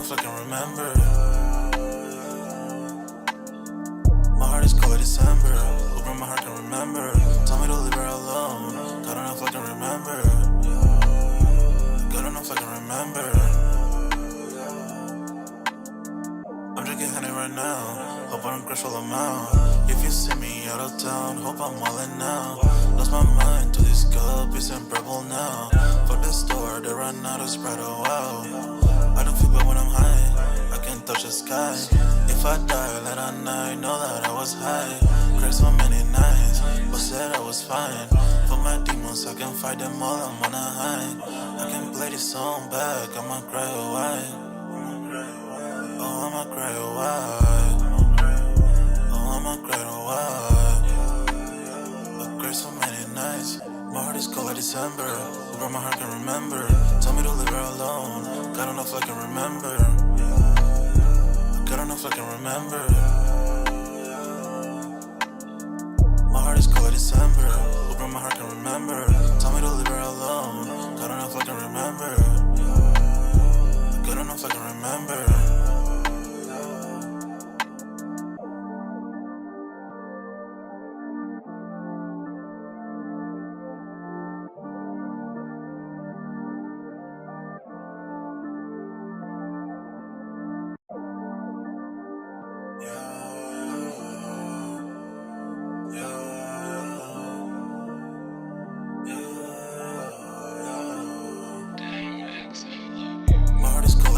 know if I can remember. My heart is cold like December. Open my heart can remember. Tell me to leave her alone. God, don't know if I can remember. God, don't know if I can remember. I'm drinking honey right now. Hope I don't crash all amount. If you see me out of town, hope I'm wildin' now. Lost my mind to this cup, it's in purple now. Fuck the store, they run out of Sprite, oh wow. I don't feel bad when I'm high, I can't touch the sky. If I die late at night, know that I was high. Cried so many nights, but said I was fine. For my demons, I can fight them all, I'm on a high. I can play this song back, I'ma cry a while. Oh, I'ma cry a while. Oh, I'ma cry a while. I cried so many nights. My heart is cold like December. Over my heart can remember. Tell me to leave her alone. God, don't know if I can remember. God, don't know if I can remember. My heart is cold like December. Over my heart can remember. Tell me to leave her alone. God, don't know if I can remember. God, don't know if I can remember.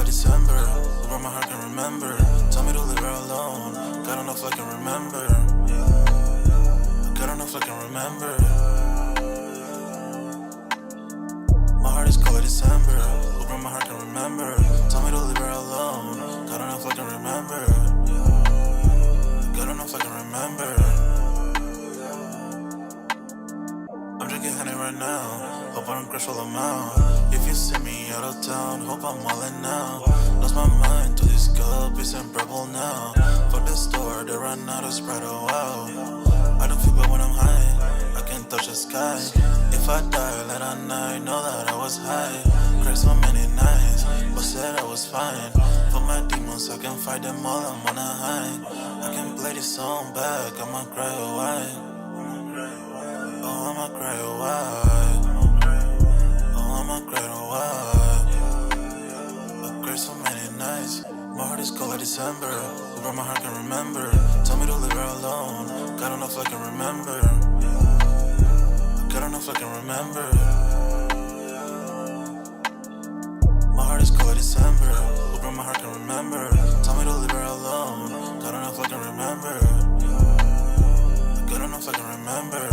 December, over my heart can remember. Tell me to leave her alone. God, don't know if I can remember. God, don't know if I can remember. My heart is cold like December. Over my heart can remember. Tell me to leave her alone. God, don't know if I can remember. God, don't know if I can remember. I'm drinking honey right now. Hope I don't crash all amount. If you see me out of town, hope I'm wildin' now. Lost my mind to this cup, it's in purple now. Fuck the store, they run out of Sprite, oh wow. I don't feel bad when I'm high, I can't touch the sky. If I die late at night, know that I was high. Cried so many nights, but said I was fine. For my demons, I can fight them all, I'm on a high. I can play this song back, I'ma cry a while. Oh, I'ma cry a while. Oh, I'ma cry a while. I cried so many nights. My heart is cold like December. Over my heart can remember. Tell me to leave her alone. God, don't know if I can remember. God, don't know if I can remember. My heart is cold like December. Over my heart can remember. Tell me to leave her alone. God, don't know if I can remember. God, don't know if I can remember.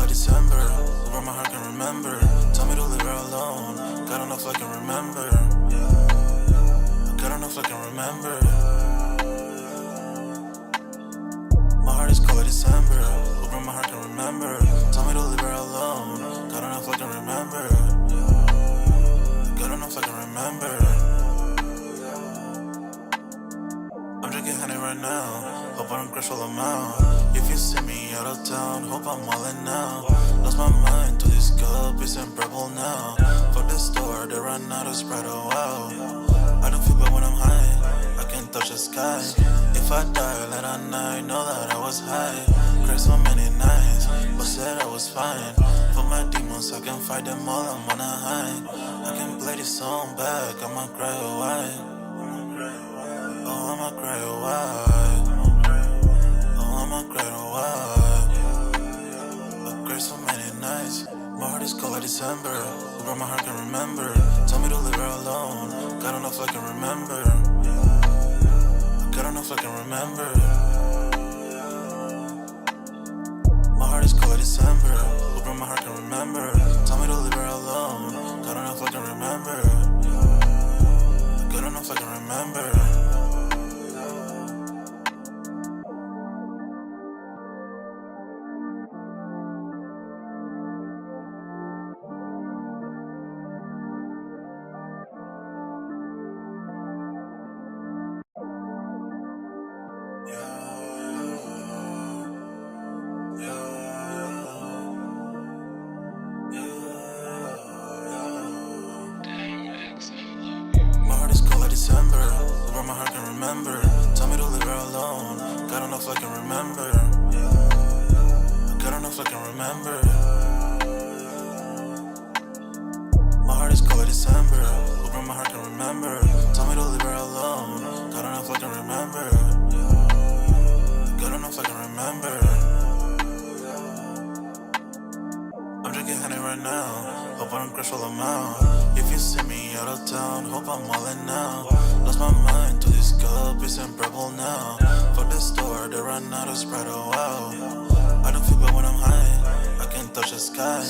December, over my heart can remember. Tell me to leave her alone. God, don't know if I can remember. God, don't know if I can remember. My heart is cold like December. Over my heart can remember. Tell me to leave her alone. God, don't know if I can remember. God, don't know if I can remember. I'm drinking honey right now. Hope I don't crash all amount. If you see me out of town, hope I'm wildin' now. Lost my mind to this cup, it's in purple now. Fuck the store, they run out of Sprite, oh wow. I don't feel bad when I'm high, I can't touch the sky. If I die late at night, know that I was high. Cried so many nights, but said I was fine. For my demons, I can fight them all, I'm on a high. I can play this song back, I'ma cry a while. Oh, I'ma cry a while. Oh, I'ma cry a while. I cried so many nights. My heart is cold like December. Over my heart can remember. Tell me to leave her alone. God, don't know if I can remember. God, don't know if I can remember. My heart is cold like December. Over my heart can remember. Tell me to leave her alone. God, don't know if I can remember. God, don't know if I can remember. My heart is cold like December, where my heart can remember. Tell me to leave her alone, God don't know if I can remember. God don't know if I can remember. My heart is cold like December, where my heart can remember. Tell me to leave her alone, God don't know if I can remember. God don't know if I can remember. I'm drinking honey right now, hope I don't crash all them out. If you see me out of town, hope I'm wildin' now. Lost my mind to this cup, it's unbearable now. Fuck the store, they run out of Sprite, oh wow. I don't feel bad when I'm high, I can touch the sky.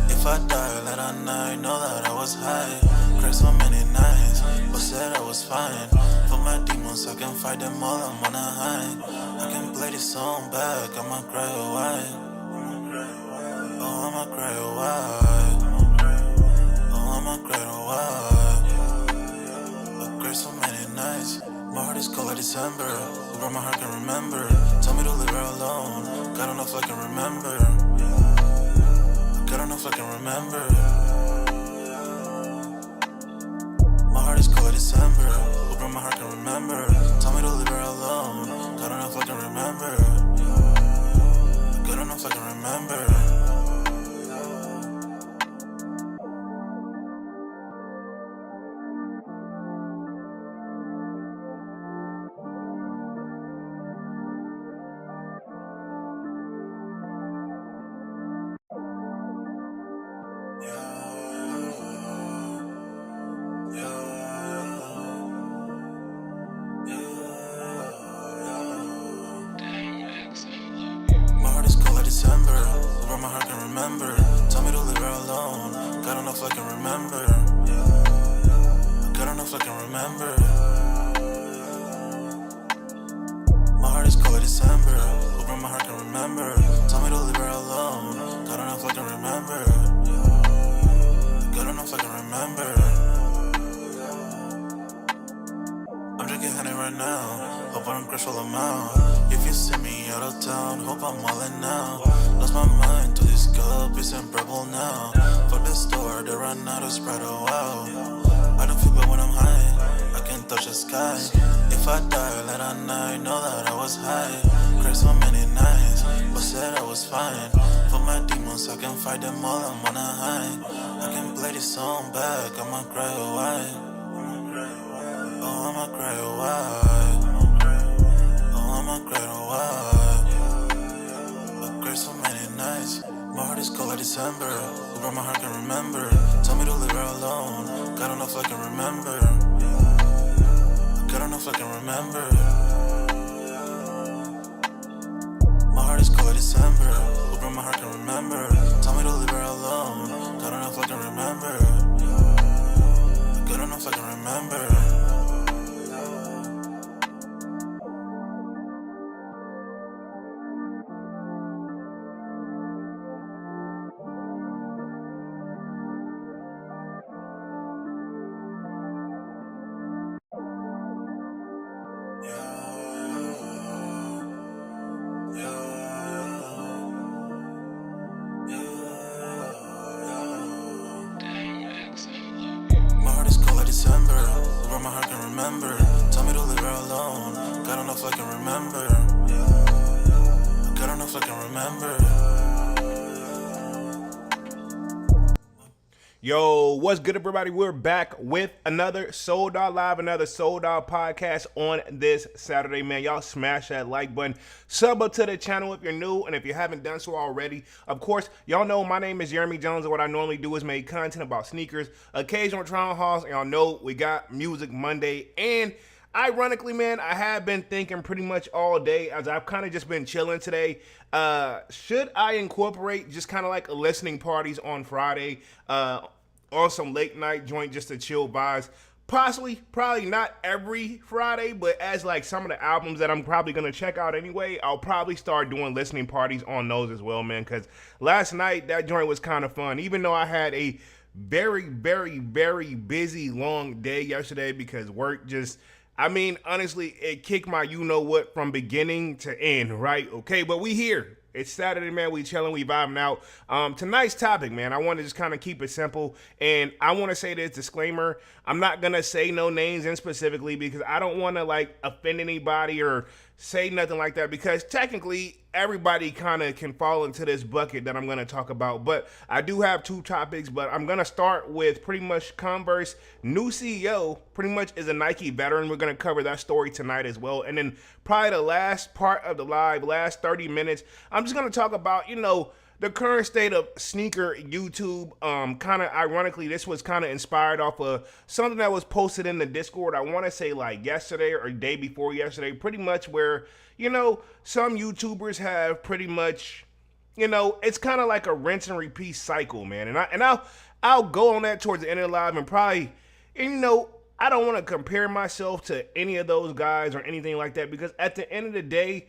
If I die late at night, know that I was high. Cried so many nights, but said I was fine. For my demons, I can fight them all, I'm on a high. I can play this song back, I'ma cry a while. Oh, I'ma cry a while. Oh, I'ma cry a while. I cried so many nights. My heart is cold like December, where my heart can remember. Tell me to leave her alone, God don't know if I can remember. God don't know if I can remember. My heart is cold like December, where my heart can remember. Tell me to leave her alone, God don't know if I can remember. God don't know if I can remember. My heart is cold like December, where my heart can remember. Tell me to leave her alone, God don't know if I can remember. God don't know if I can remember. My heart is cold like December, where my heart can remember. Tell me to leave her alone, God don't know if I can remember. God don't know if I can remember. I'm drinking honey right now, hope I don't crash all them out. If you see me out of town, hope I'm wildin' now. Lost my mind to this cup, it's unbearable now. Fuck the store, they run out of Sprite, oh wow. I don't feel bad when I'm high, I can touch the sky. If I die late at night, know that I was high. Cried so many nights, but said I was fine. For my demons, I can fight them all, I'm on a high. I can play this song back, I'ma cry a while. Oh, I'ma cry a while. Oh, I'ma cry a while. I cried so many nights. My heart is cold like December, where my heart can remember. Tell me to leave her alone, God don't know if I can remember. God don't know if I can remember. My heart is cold like December, where my heart can remember. Tell me to leave her alone, God don't know if I can remember. God don't know if I can remember. My heart is cold like December, where my heart can remember. Tell me to leave her alone, God don't know if I can remember. God don't know if I can remember. Yo, what's good, everybody? We're back with another Sold Out Live, another Sold Out podcast on this Saturday, man. Y'all smash that like button. Sub up to the channel if you're new, and if you haven't done so already, of course, y'all know my name is Jeremy Jones, and what I normally do is make content about sneakers, occasional trial hauls, and y'all know we got Music Monday, and ironically, man, I have been thinking pretty much all day as I've kind of just been chilling today. Should I incorporate just kind of like listening parties on Friday, or some late night joint just to chill vibes? Possibly, probably not every Friday, but as like some of the albums that I'm probably gonna check out anyway, I'll probably start doing listening parties on those as well, man. Because last night that joint was kind of fun, even though I had a very, very, very busy long day yesterday because work just, I mean, honestly, it kicked my you-know-what from beginning to end, right? Okay, but we here. It's Saturday, man. We chilling, we vibing out. Tonight's topic, man, I want to just kind of keep it simple. And I want to say this disclaimer. I'm not going to say no names in specifically because I don't want to, like, offend anybody or say nothing like that because technically everybody kind of can fall into this bucket that I'm going to talk about. But I do have two topics, but I'm going to start with pretty much Converse new CEO, pretty much is a Nike veteran. We're going to cover that story tonight as well. And then probably the last part of the live, last 30 minutes, I'm just going to talk about, the current state of sneaker YouTube. Kind of ironically, this was kind of inspired off of something that was posted in the Discord. I want to say like yesterday or day before yesterday, pretty much where, some YouTubers have pretty much, it's kind of like a rinse and repeat cycle, man. And I'll go on that towards the end of the live and probably, I don't want to compare myself to any of those guys or anything like that because at the end of the day,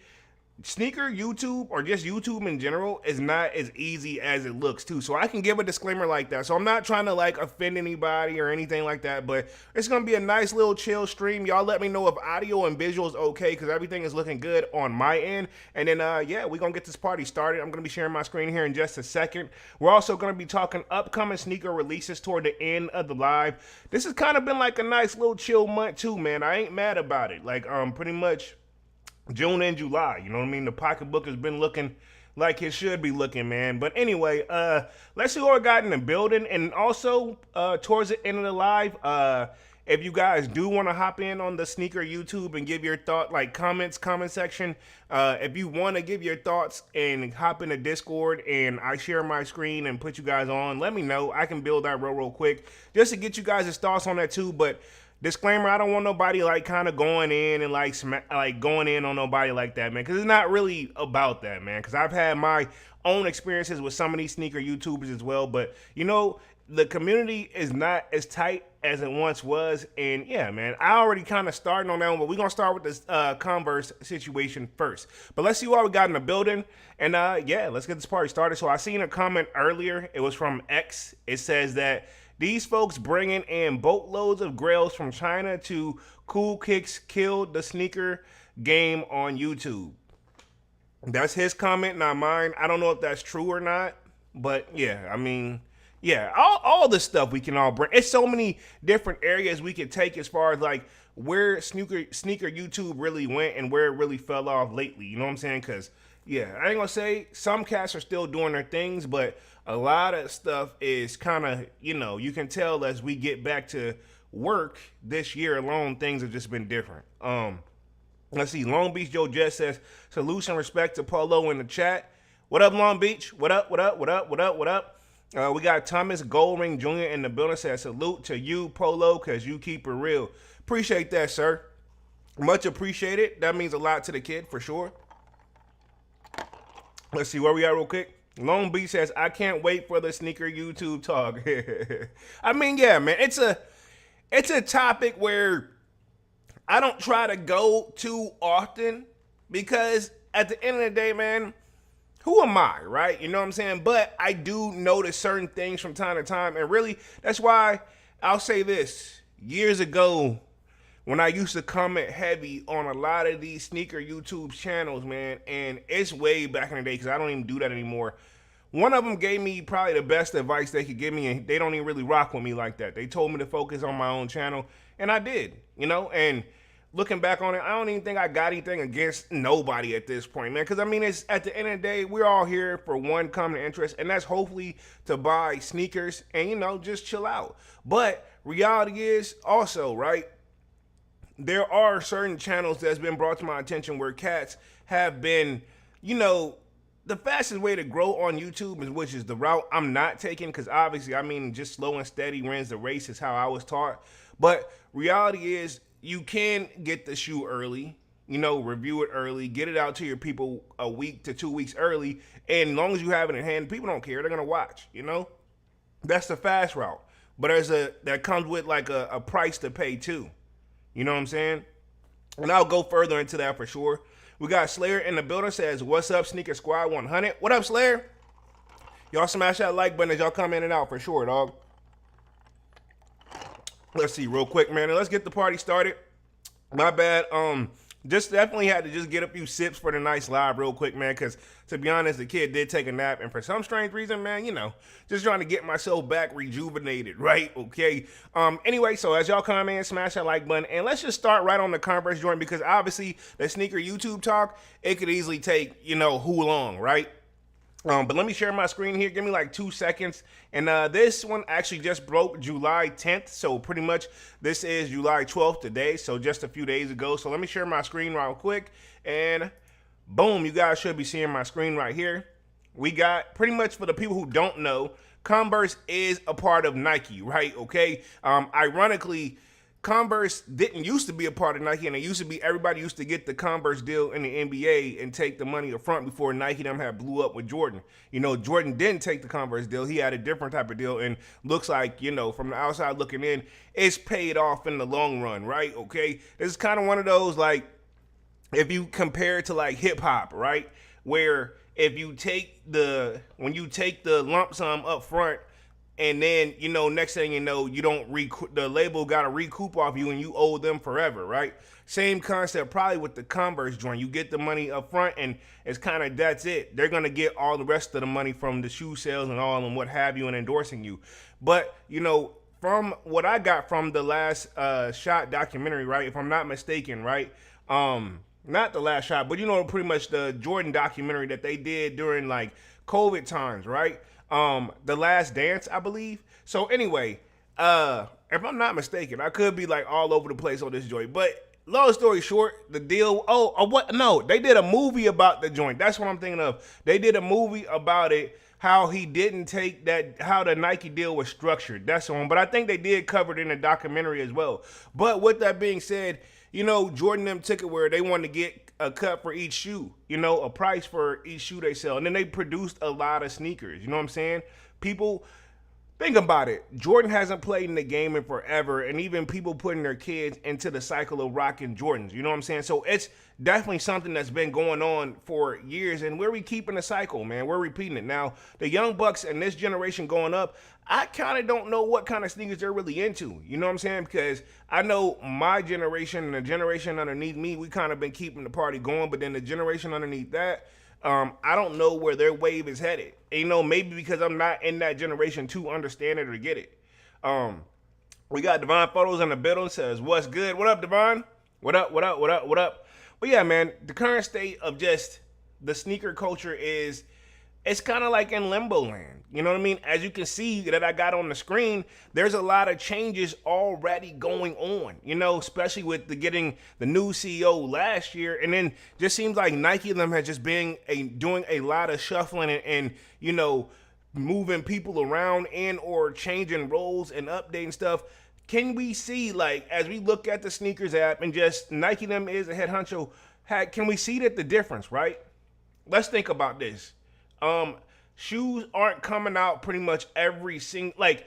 sneaker YouTube or just YouTube in general is not as easy as it looks too. So I can give a disclaimer like that. So I'm not trying to like offend anybody or anything like that, but it's going to be a nice little chill stream. Y'all let me know if audio and visual is okay because everything is looking good on my end. And then, yeah, we're going to get this party started. I'm going to be sharing my screen here in just a second. We're also going to be talking upcoming sneaker releases toward the end of the live. This has kind of been like a nice little chill month too, man. I ain't mad about it. Like, pretty much June and July, you know what I mean? The pocketbook has been looking like it should be looking, man. But anyway, let's see what we got in the building. And also, towards the end of the live, if you guys do want to hop in on the sneaker YouTube and give your thought, like comment section, if you want to give your thoughts and hop in the Discord and I share my screen and put you guys on, let me know. I can build that real quick just to get you guys' thoughts on that too. But disclaimer, I don't want nobody like kind of going in and like going in on nobody like that, man, because it's not really about that, man, because I've had my own experiences with some of these sneaker YouTubers as well, but the community is not as tight as it once was, and yeah, man, I already kind of started on that one, but we're going to start with this Converse situation first. But let's see what we got in the building, and yeah, let's get this party started. So I seen a comment earlier, it was from X. It says that these folks bringing in boatloads of grails from China to Cool Kicks killed the sneaker game on YouTube. That's his comment, not mine. I don't know if that's true or not, but yeah, I mean, yeah, all this stuff we can all bring. It's so many different areas we could take as far as like where sneaker YouTube really went and where it really fell off lately. You know what I'm saying? Because yeah, I ain't gonna say some cats are still doing their things, but a lot of stuff is kind of, you can tell as we get back to work this year alone, things have just been different. Let's see. Long Beach Joe Jess says, salute and respect to Polo in the chat. What up, Long Beach? What up? We got Thomas Goldring Jr. in the building, says, salute to you, Polo, because you keep it real. Appreciate that, sir. Much appreciated. That means a lot to the kid, for sure. Let's see where we are real quick. Long Beach says, I can't wait for the sneaker YouTube talk. I mean, yeah, man, it's a topic where I don't try to go too often because at the end of the day, man, who am I, right? You know what I'm saying? But I do notice certain things from time to time, and really, that's why I'll say this. Years ago, when I used to comment heavy on a lot of these sneaker YouTube channels, man, and it's way back in the day because I don't even do that anymore. One of them gave me probably the best advice they could give me, and they don't even really rock with me like that. They told me to focus on my own channel, and I did, and looking back on it, I don't even think I got anything against nobody at this point, man, because, I mean, it's at the end of the day, we're all here for one common interest, and that's hopefully to buy sneakers and, just chill out. But reality is also, right, there are certain channels that's been brought to my attention where cats have been, the fastest way to grow on YouTube, which is the route I'm not taking, because obviously, I mean, just slow and steady wins the race is how I was taught. But reality is you can get the shoe early, review it early, get it out to your people a week to 2 weeks early, and as long as you have it in hand, people don't care. They're going to watch, That's the fast route. But that comes with like a price to pay too. You know what I'm saying? And I'll go further into that for sure. We got Slayer in the building, says, what's up, Sneaker Squad 100? What up, Slayer? Y'all smash that like button as y'all come in and out for sure, dog. Let's see real quick, man. Let's get the party started. My bad. Just definitely had to just get a few sips for the night's live real quick, man. Because to be honest, the kid did take a nap, and for some strange reason, man, just trying to get myself back rejuvenated, right? Okay. Anyway, so as y'all come in, smash that like button, and let's just start right on the Converse joint because obviously the sneaker YouTube talk, it could easily take who long, right? But let me share my screen here. Give me like 2 seconds. And this one actually just broke July 10th. So pretty much this is July 12th today. So just a few days ago. So let me share my screen real quick. And boom, you guys should be seeing my screen right here. We got pretty much, for the people who don't know, Converse is a part of Nike, right? Okay. Ironically, Converse didn't used to be a part of Nike, and it used to be everybody used to get the Converse deal in the NBA and take the money up front before Nike them had blew up with Jordan. Jordan didn't take the Converse deal. He had a different type of deal, and looks like, from the outside looking in, it's paid off in the long run, right? Okay. This is kind of one of those, like, if you compare it to like hip hop, right? Where if you take when you take the lump sum up front, and then, next thing you know, you don't the label got to recoup off you and you owe them forever, right? Same concept probably with the Converse joint. You get the money up front and it's kind of, that's it. They're going to get all the rest of the money from the shoe sales and all and what have you and endorsing you. But, from what I got from the Last Shot documentary, right? If I'm not mistaken, right? Not the Last Shot, but pretty much the Jordan documentary that they did during like COVID times, right? The Last Dance, I believe. So anyway, if I'm not mistaken, I could be like all over the place on this joint, but long story short, the deal. What? No, they did a movie about the joint. That's what I'm thinking of. They did a movie about it. How he didn't take that, how the Nike deal was structured. That's the one. But I think they did cover it in the documentary as well. But with that being said, Jordan them took it where they wanted to get a cut for each shoe, a price for each shoe they sell. And then they produced a lot of sneakers. You know what I'm saying? People, think about it. Jordan hasn't played in the game in forever, and even people putting their kids into the cycle of rocking Jordans. You know what I'm saying? So it's definitely something that's been going on for years, and we're keeping the cycle, man. We're repeating it. Now, the young bucks and this generation going up, I kind of don't know what kind of sneakers they're really into. You know what I'm saying? Because I know my generation and the generation underneath me, we kind of been keeping the party going, but then the generation underneath that, I don't know where their wave is headed. Maybe because I'm not in that generation to understand it or get it. We got Devon Photos in the building, says, what's good? What up, Devon? What up, what up, what up, what up? But yeah, man, the current state of just the sneaker culture is, it's kind of like in limbo land. You know what I mean? As you can see that I got on the screen, there's a lot of changes already going on, especially with getting the new CEO last year. And then just seems like Nike and them has just been doing a lot of shuffling and moving people around and or changing roles and updating stuff. Can we see, like, as we look at the sneakers app and just Nike them is a head honcho, can we see that the difference, right? Let's think about this. Shoes aren't coming out pretty much every single, like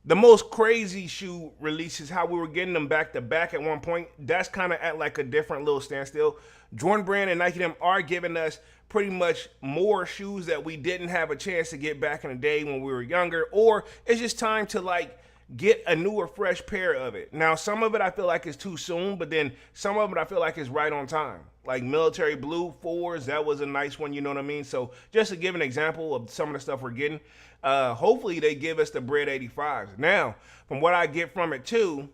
the most crazy shoe releases, how we were getting them back to back at one point. That's kind of at like a different little standstill. Jordan Brand and Nike them are giving us pretty much more shoes that we didn't have a chance to get back in the day when we were younger, or it's just time to like get a new or fresh pair of it. Now, some of it I feel like is too soon, but then some of it I feel like is right on time. Like Military Blue 4s, that was a nice one, you know what I mean? So just to give an example of some of the stuff we're getting, hopefully they give us the Bread 85s. Now, from what I get from it too,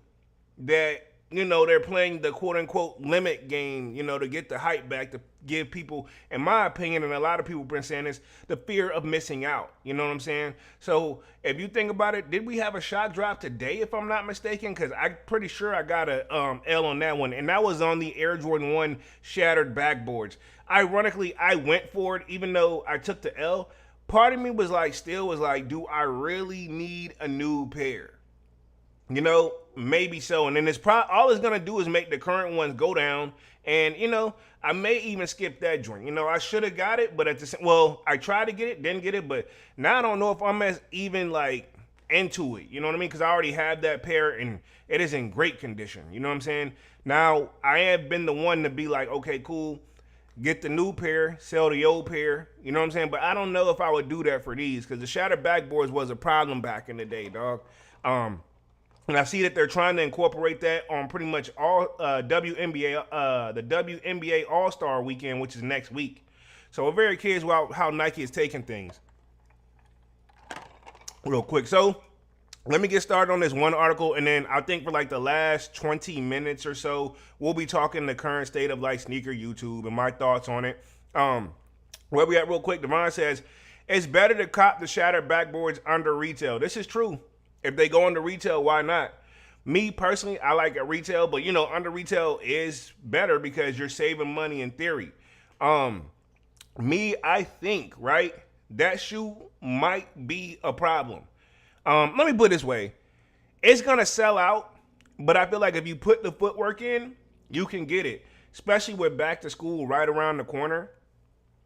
that, they're playing the quote unquote limit game, to get the hype back, to give people, in my opinion, and a lot of people have been saying this, the fear of missing out. You know what I'm saying? So if you think about it, did we have a shot drop today, if I'm not mistaken? Because I'm pretty sure I got a L on that one, and that was on the Air Jordan 1 shattered backboards. Ironically, I went for it, even though I took the L. Part of me was like, do I really need a new pair? Maybe so. And then it's all it's gonna do is make the current ones go down. And I may even skip that joint. I should have got it, but I tried to get it, didn't get it, but now I don't know if I'm as even like into it. You know what I mean? Because I already have that pair and it is in great condition. You know what I'm saying? Now I have been the one to be like, okay, cool, get the new pair, sell the old pair. You know what I'm saying? But I don't know if I would do that for these, because the shattered backboards was a problem back in the day, dog. And I see that they're trying to incorporate that on pretty much all WNBA, the WNBA All-Star Weekend, which is next week. So we're very curious about how Nike is taking things. Real quick. So let me get started on this one article, and then I think for like the last 20 minutes or so, we'll be talking the current state of like sneaker YouTube and my thoughts on it. Where we at real quick, Devon says, it's better to cop the shattered backboards under retail. This is true. If they go into retail, why not? Me personally, I like at retail, but under retail is better because you're saving money in theory. I think, right, that shoe might be a problem. Let me put it this way. It's going to sell out, but I feel like if you put the footwork in, you can get it, especially with back to school right around the corner.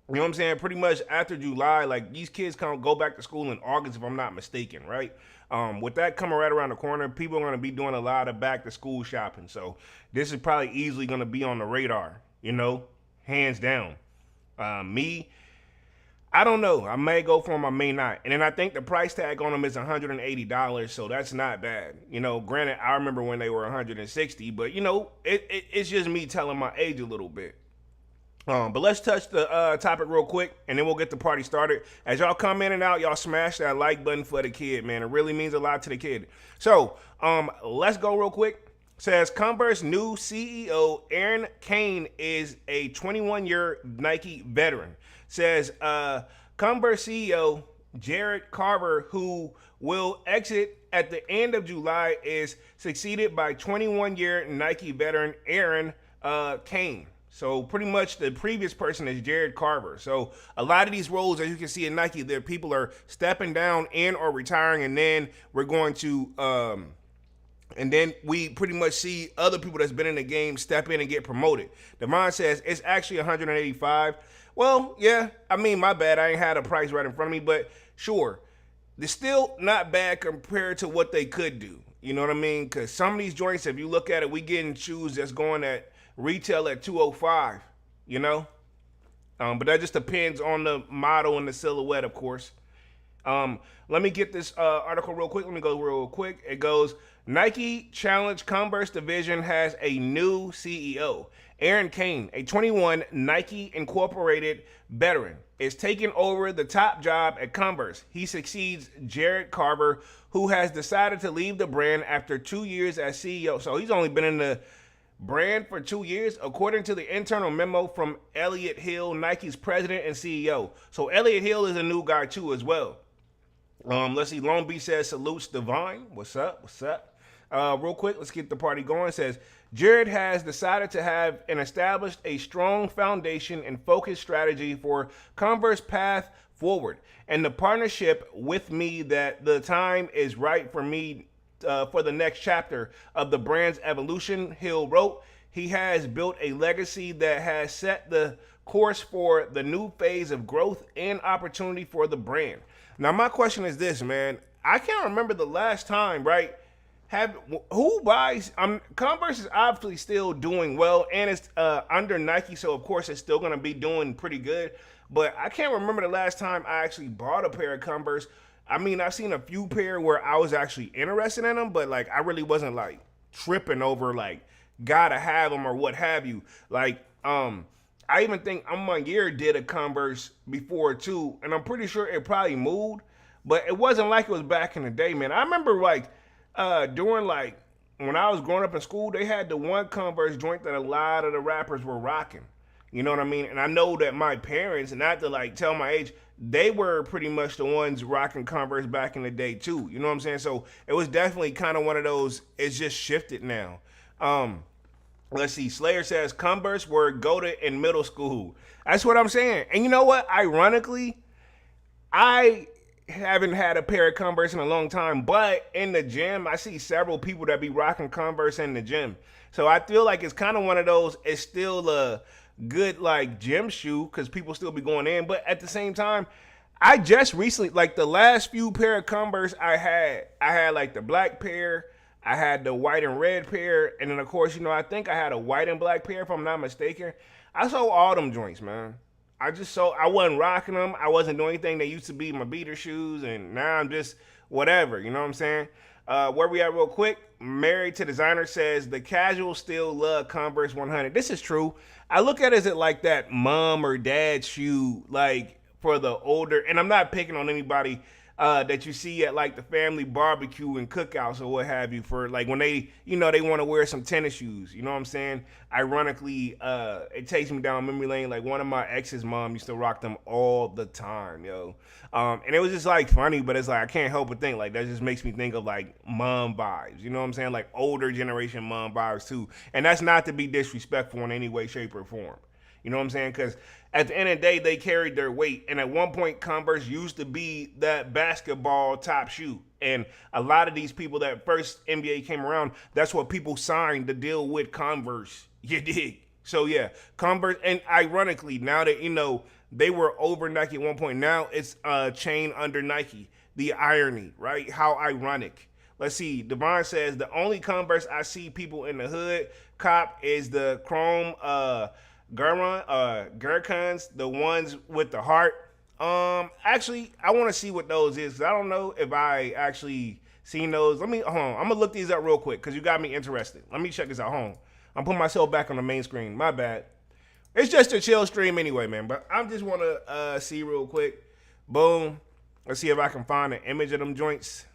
You know what I'm saying? Pretty much after July, like these kids can't go back to school in August, if I'm not mistaken, right? With that coming right around the corner, people are going to be doing a lot of back to school shopping. So this is probably easily going to be on the radar, hands down. I don't know. I may go for them, I may not. And then I think the price tag on them is $180, so that's not bad. Granted, I remember when they were $160, but it's just me telling my age a little bit. But let's touch the topic real quick, and then we'll get the party started. As y'all come in and out, y'all smash that like button for the kid, man. It really means a lot to the kid. So let's go real quick. Says Converse new CEO Aaron Kane is a 21-year Nike veteran. Says Converse CEO Jared Carver, who will exit at the end of July, is succeeded by 21-year Nike veteran Aaron Kane. So pretty much the previous person is Jared Carver. So a lot of these roles, as you can see in Nike, there people are stepping down and or retiring, and then we're going to and then we pretty much see other people that's been in the game step in and get promoted. Devon says it's actually 185. Well, yeah, I mean, my bad. I ain't had a price right in front of me, but sure. They're still not bad compared to what they could do. You know what I mean? Because some of these joints, if you look at it, we getting shoes that's going at retail at 205, But that just depends on the model and the silhouette, of course. Let me get this article real quick. Let me go real quick. It goes, Nike Challenge Converse division has a new CEO. Aaron Kane, a 21 Nike Incorporated veteran, is taking over the top job at Converse. He succeeds Jared Carver, who has decided to leave the brand after 2 years as CEO. So he's only been in the brand for 2 years, according to the internal memo from Elliot Hill, Nike's president and CEO. So Elliot Hill is a new guy too as well. Let's see. Long Beach says salutes Divine. What's up? What's up? Real quick, let's get the party going. It says Jared has decided to have and established a strong foundation and focused strategy for Converse path forward, and the partnership with me that the time is right for me for the next chapter of the brand's evolution. Hill wrote, he has built a legacy that has set the course for the new phase of growth and opportunity for the brand. Now, my question is this, man. I can't remember the last time, right? Who buys? Converse is obviously still doing well, and it's under Nike, so of course it's still going to be doing pretty good. But I can't remember the last time I actually bought a pair of Converse. I mean, I've seen a few pair where I was actually interested in them, but like I really wasn't like tripping over like gotta have them or what have you. Like I even think Year did a Converse before too, and I'm pretty sure it probably moved, but it wasn't like it was back in the day, man. I remember like during like when I was growing up in school, they had the one Converse joint that a lot of the rappers were rocking. You know what I mean? And I know that my parents, not to like tell my age, they were pretty much the ones rocking Converse back in the day too. You know what I'm saying? So it was definitely kind of one of those, it's just shifted now. Let's see. Slayer says Converse were goated in middle school. That's what I'm saying. And you know what? Ironically, I haven't had a pair of Converse in a long time, but in the gym, I see several people that be rocking Converse in the gym. So I feel like it's kind of one of those, it's still a good like gym shoe because people still be going in. But at the same time, I just recently, like the last few pair of Converse I had like the black pair, I had the white and red pair, and then of course, I think I had a white and black pair if I'm not mistaken. I sold all them joints, man. I wasn't rocking them. I wasn't doing anything. They used to be my beater shoes, and now I'm just whatever. You know what I'm saying? Where we at real quick? Married to Designer says the casual still love Converse 100. This is true. I look at it as it like that mom or dad shoe, like for the older, and I'm not picking on anybody that you see at like the family barbecue and cookouts or what have you, for like when they, they want to wear some tennis shoes. You know what I'm saying? Ironically, it takes me down memory lane. Like one of my ex's mom used to rock them all the time, yo. And it was just like funny, but it's like I can't help but think like that just makes me think of like mom vibes. You know what I'm saying? Like older generation mom vibes too. And that's not to be disrespectful in any way, shape, or form. You know what I'm saying? Because at the end of the day, they carried their weight. And at one point, Converse used to be that basketball top shoe. And a lot of these people that first NBA came around, that's what people signed to deal with Converse. You dig? So yeah, Converse. And ironically, now that, they were over Nike at one point, now it's a chain under Nike. The irony, right? How ironic. Let's see. Devon says, the only Converse I see people in the hood cop is the chrome Gurkhans, the ones with the heart. Actually, I want to see what those is, 'cause I don't know if I actually seen those. Hold on. I'm gonna look these up real quick because you got me interested. Let me check this out. Home. I'm putting myself back on the main screen. My bad. It's just a chill stream anyway, man. But I just want to see real quick. Boom. Let's see if I can find an image of them joints.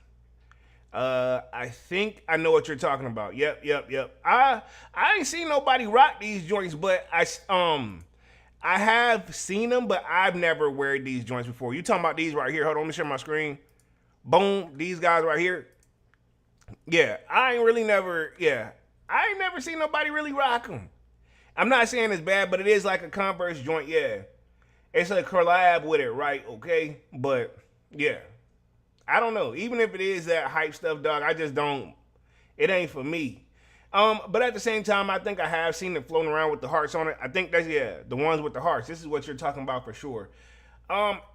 I think I know what you're talking about. Yep. I ain't seen nobody rock these joints, but I have seen them, but I've never wear these joints before. You talking about these right here? Hold on, let me share my screen. Boom, these guys right here. Yeah, I ain't never seen nobody really rock them. I'm not saying it's bad, but it is like a Converse joint. Yeah, it's a collab with it, right? Okay, but yeah. I don't know. Even if it is that hype stuff, dog, I just don't. It ain't for me. But at the same time, I think I have seen it floating around with the hearts on it. I think that's, the ones with the hearts. This is what you're talking about for sure.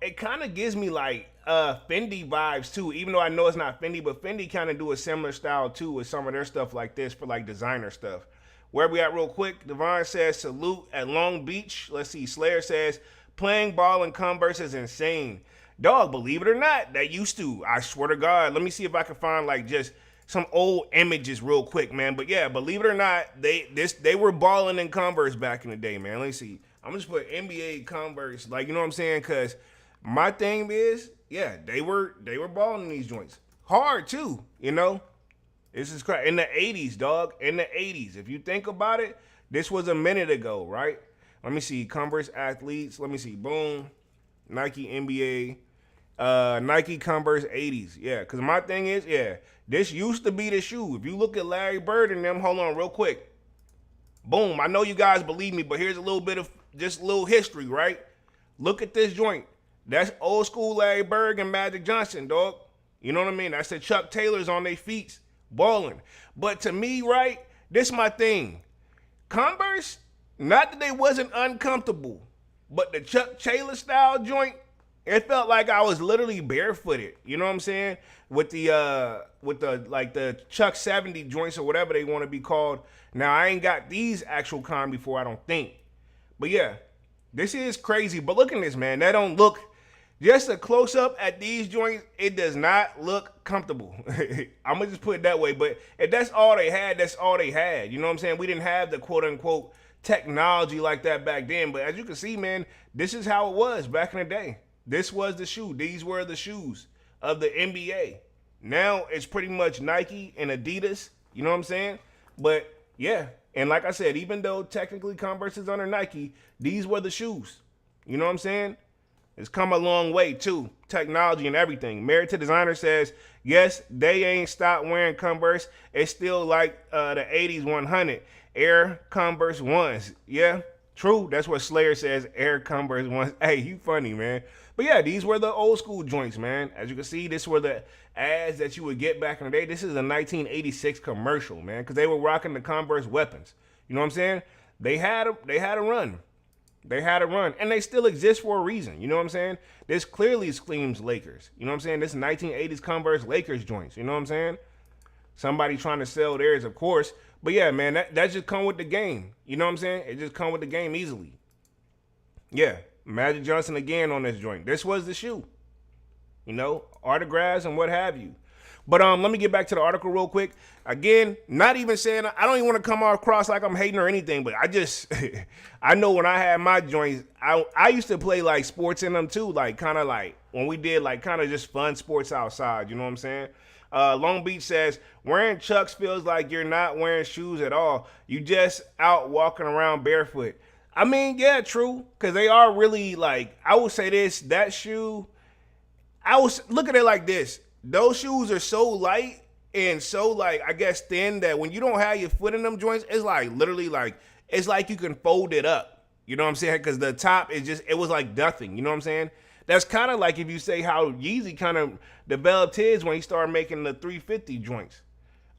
It kind of gives me like Fendi vibes too, even though I know it's not Fendi, but Fendi kind of do a similar style too with some of their stuff like this for like designer stuff. Where we at real quick? Devon says, salute at Long Beach. Let's see. Slayer says, playing ball in Converse is insane. Dog, believe it or not, that used to. I swear to God. Let me see if I can find like just some old images real quick, man. But yeah, believe it or not, they were balling in Converse back in the day, man. Let me see. I'm just put NBA Converse, like, you know what I'm saying? Cause my thing is, yeah, they were balling in these joints. Hard too, This is crazy. In the 80s, dog. In the 80s. If you think about it, this was a minute ago, right? Let me see. Converse athletes. Let me see. Boom. Nike NBA. Nike Converse 80s. Yeah, because my thing is, this used to be the shoe. If you look at Larry Bird and them, hold on real quick. Boom. I know you guys believe me, but here's a little bit of just a little history, right? Look at this joint. That's old school Larry Bird and Magic Johnson, dog. You know what I mean? That's the Chuck Taylors on their feet, balling. But to me, right, this my thing. Converse, not that they wasn't uncomfortable, but the Chuck Taylor style joint, it felt like I was literally barefooted. You know what I'm saying? With the like the Chuck 70 joints or whatever they want to be called. Now I ain't got these actual con before, I don't think. But yeah, this is crazy. But look at this, man. That don't look, just a close up at these joints, it does not look comfortable. I'm gonna just put it that way. But if that's all they had, that's all they had. You know what I'm saying? We didn't have the quote unquote technology like that back then. But as you can see, man, this is how it was back in the day. This was the shoe. These were the shoes of the NBA. Now it's pretty much Nike and Adidas. You know what I'm saying? But yeah, and like I said, even though technically Converse is under Nike, these were the shoes. You know what I'm saying? It's come a long way too. Technology and everything. Married to Designer says, yes, they ain't stopped wearing Converse. It's still like the 80s 100. Air Converse ones. Yeah, true. That's what Slayer says. Air Converse ones. Hey, you funny, man. But yeah, these were the old school joints, man. As you can see, this were the ads that you would get back in the day. This is a 1986 commercial, man, because they were rocking the Converse weapons. You know what I'm saying? They had a run. They had a run, and they still exist for a reason. You know what I'm saying? This clearly screams Lakers. You know what I'm saying? This 1980s Converse Lakers joints. You know what I'm saying? Somebody trying to sell theirs, of course. But yeah, man, that just come with the game. You know what I'm saying? It just come with the game easily. Yeah, Magic Johnson again on this joint. This was the shoe. You know, autographs and what have you. But let me get back to the article real quick. Again, not even saying, I don't even want to come across like I'm hating or anything, but I just, I know when I had my joints, I used to play like sports in them too, like kind of like when we did like kind of just fun sports outside, you know what I'm saying? Long Beach says, wearing Chucks feels like you're not wearing shoes at all. You just out walking around barefoot. I mean, yeah, true, because they are really like, I would say this, that shoe, I was look at it like this. Those shoes are so light and so like I guess thin that when you don't have your foot in them joints, it's like literally like it's like you can fold it up. You know what I'm saying? Because the top is just it was like nothing. You know what I'm saying? That's kind of like if you say how Yeezy kind of developed his when he started making the 350 joints.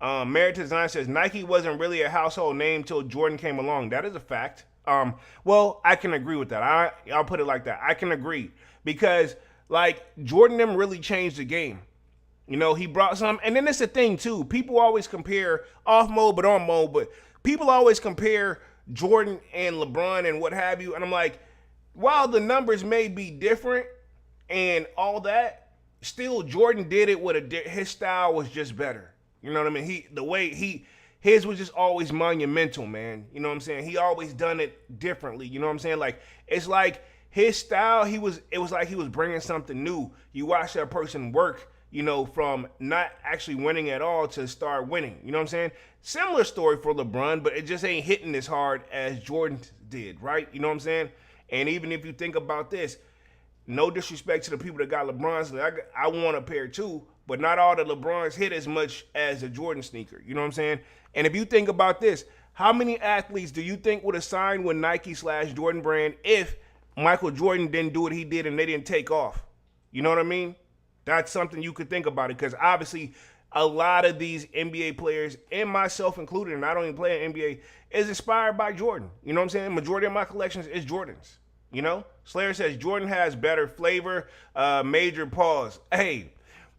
Merit Design says Nike wasn't really a household name till Jordan came along. That is a fact. Well, I can agree with that. I'll put it like that. I can agree because like Jordan them really changed the game. You know, he brought some, and then it's the thing too. People always compare off mode, but on mode. But people always compare Jordan and LeBron and what have you. And I'm like, while the numbers may be different and all that, still Jordan did it with his style was just better. You know what I mean? His was just always monumental, man. You know what I'm saying? He always done it differently. You know what I'm saying? Like it's like his style. It was like he was bringing something new. You watch that person work. You know, from not actually winning at all to start winning. You know what I'm saying? Similar story for LeBron, but it just ain't hitting as hard as Jordan did, right? You know what I'm saying? And even if you think about this, no disrespect to the people that got LeBrons, I want a pair too, but not all the LeBrons hit as much as a Jordan sneaker. You know what I'm saying? And if you think about this, how many athletes do you think would have signed with Nike/Jordan brand if Michael Jordan didn't do what he did and they didn't take off? You know what I mean? That's something you could think about it because obviously a lot of these NBA players, and myself included, and I don't even play in NBA, is inspired by Jordan. You know what I'm saying? Majority of my collections is Jordans. You know? Slayer says Jordan has better flavor, major pause. Hey,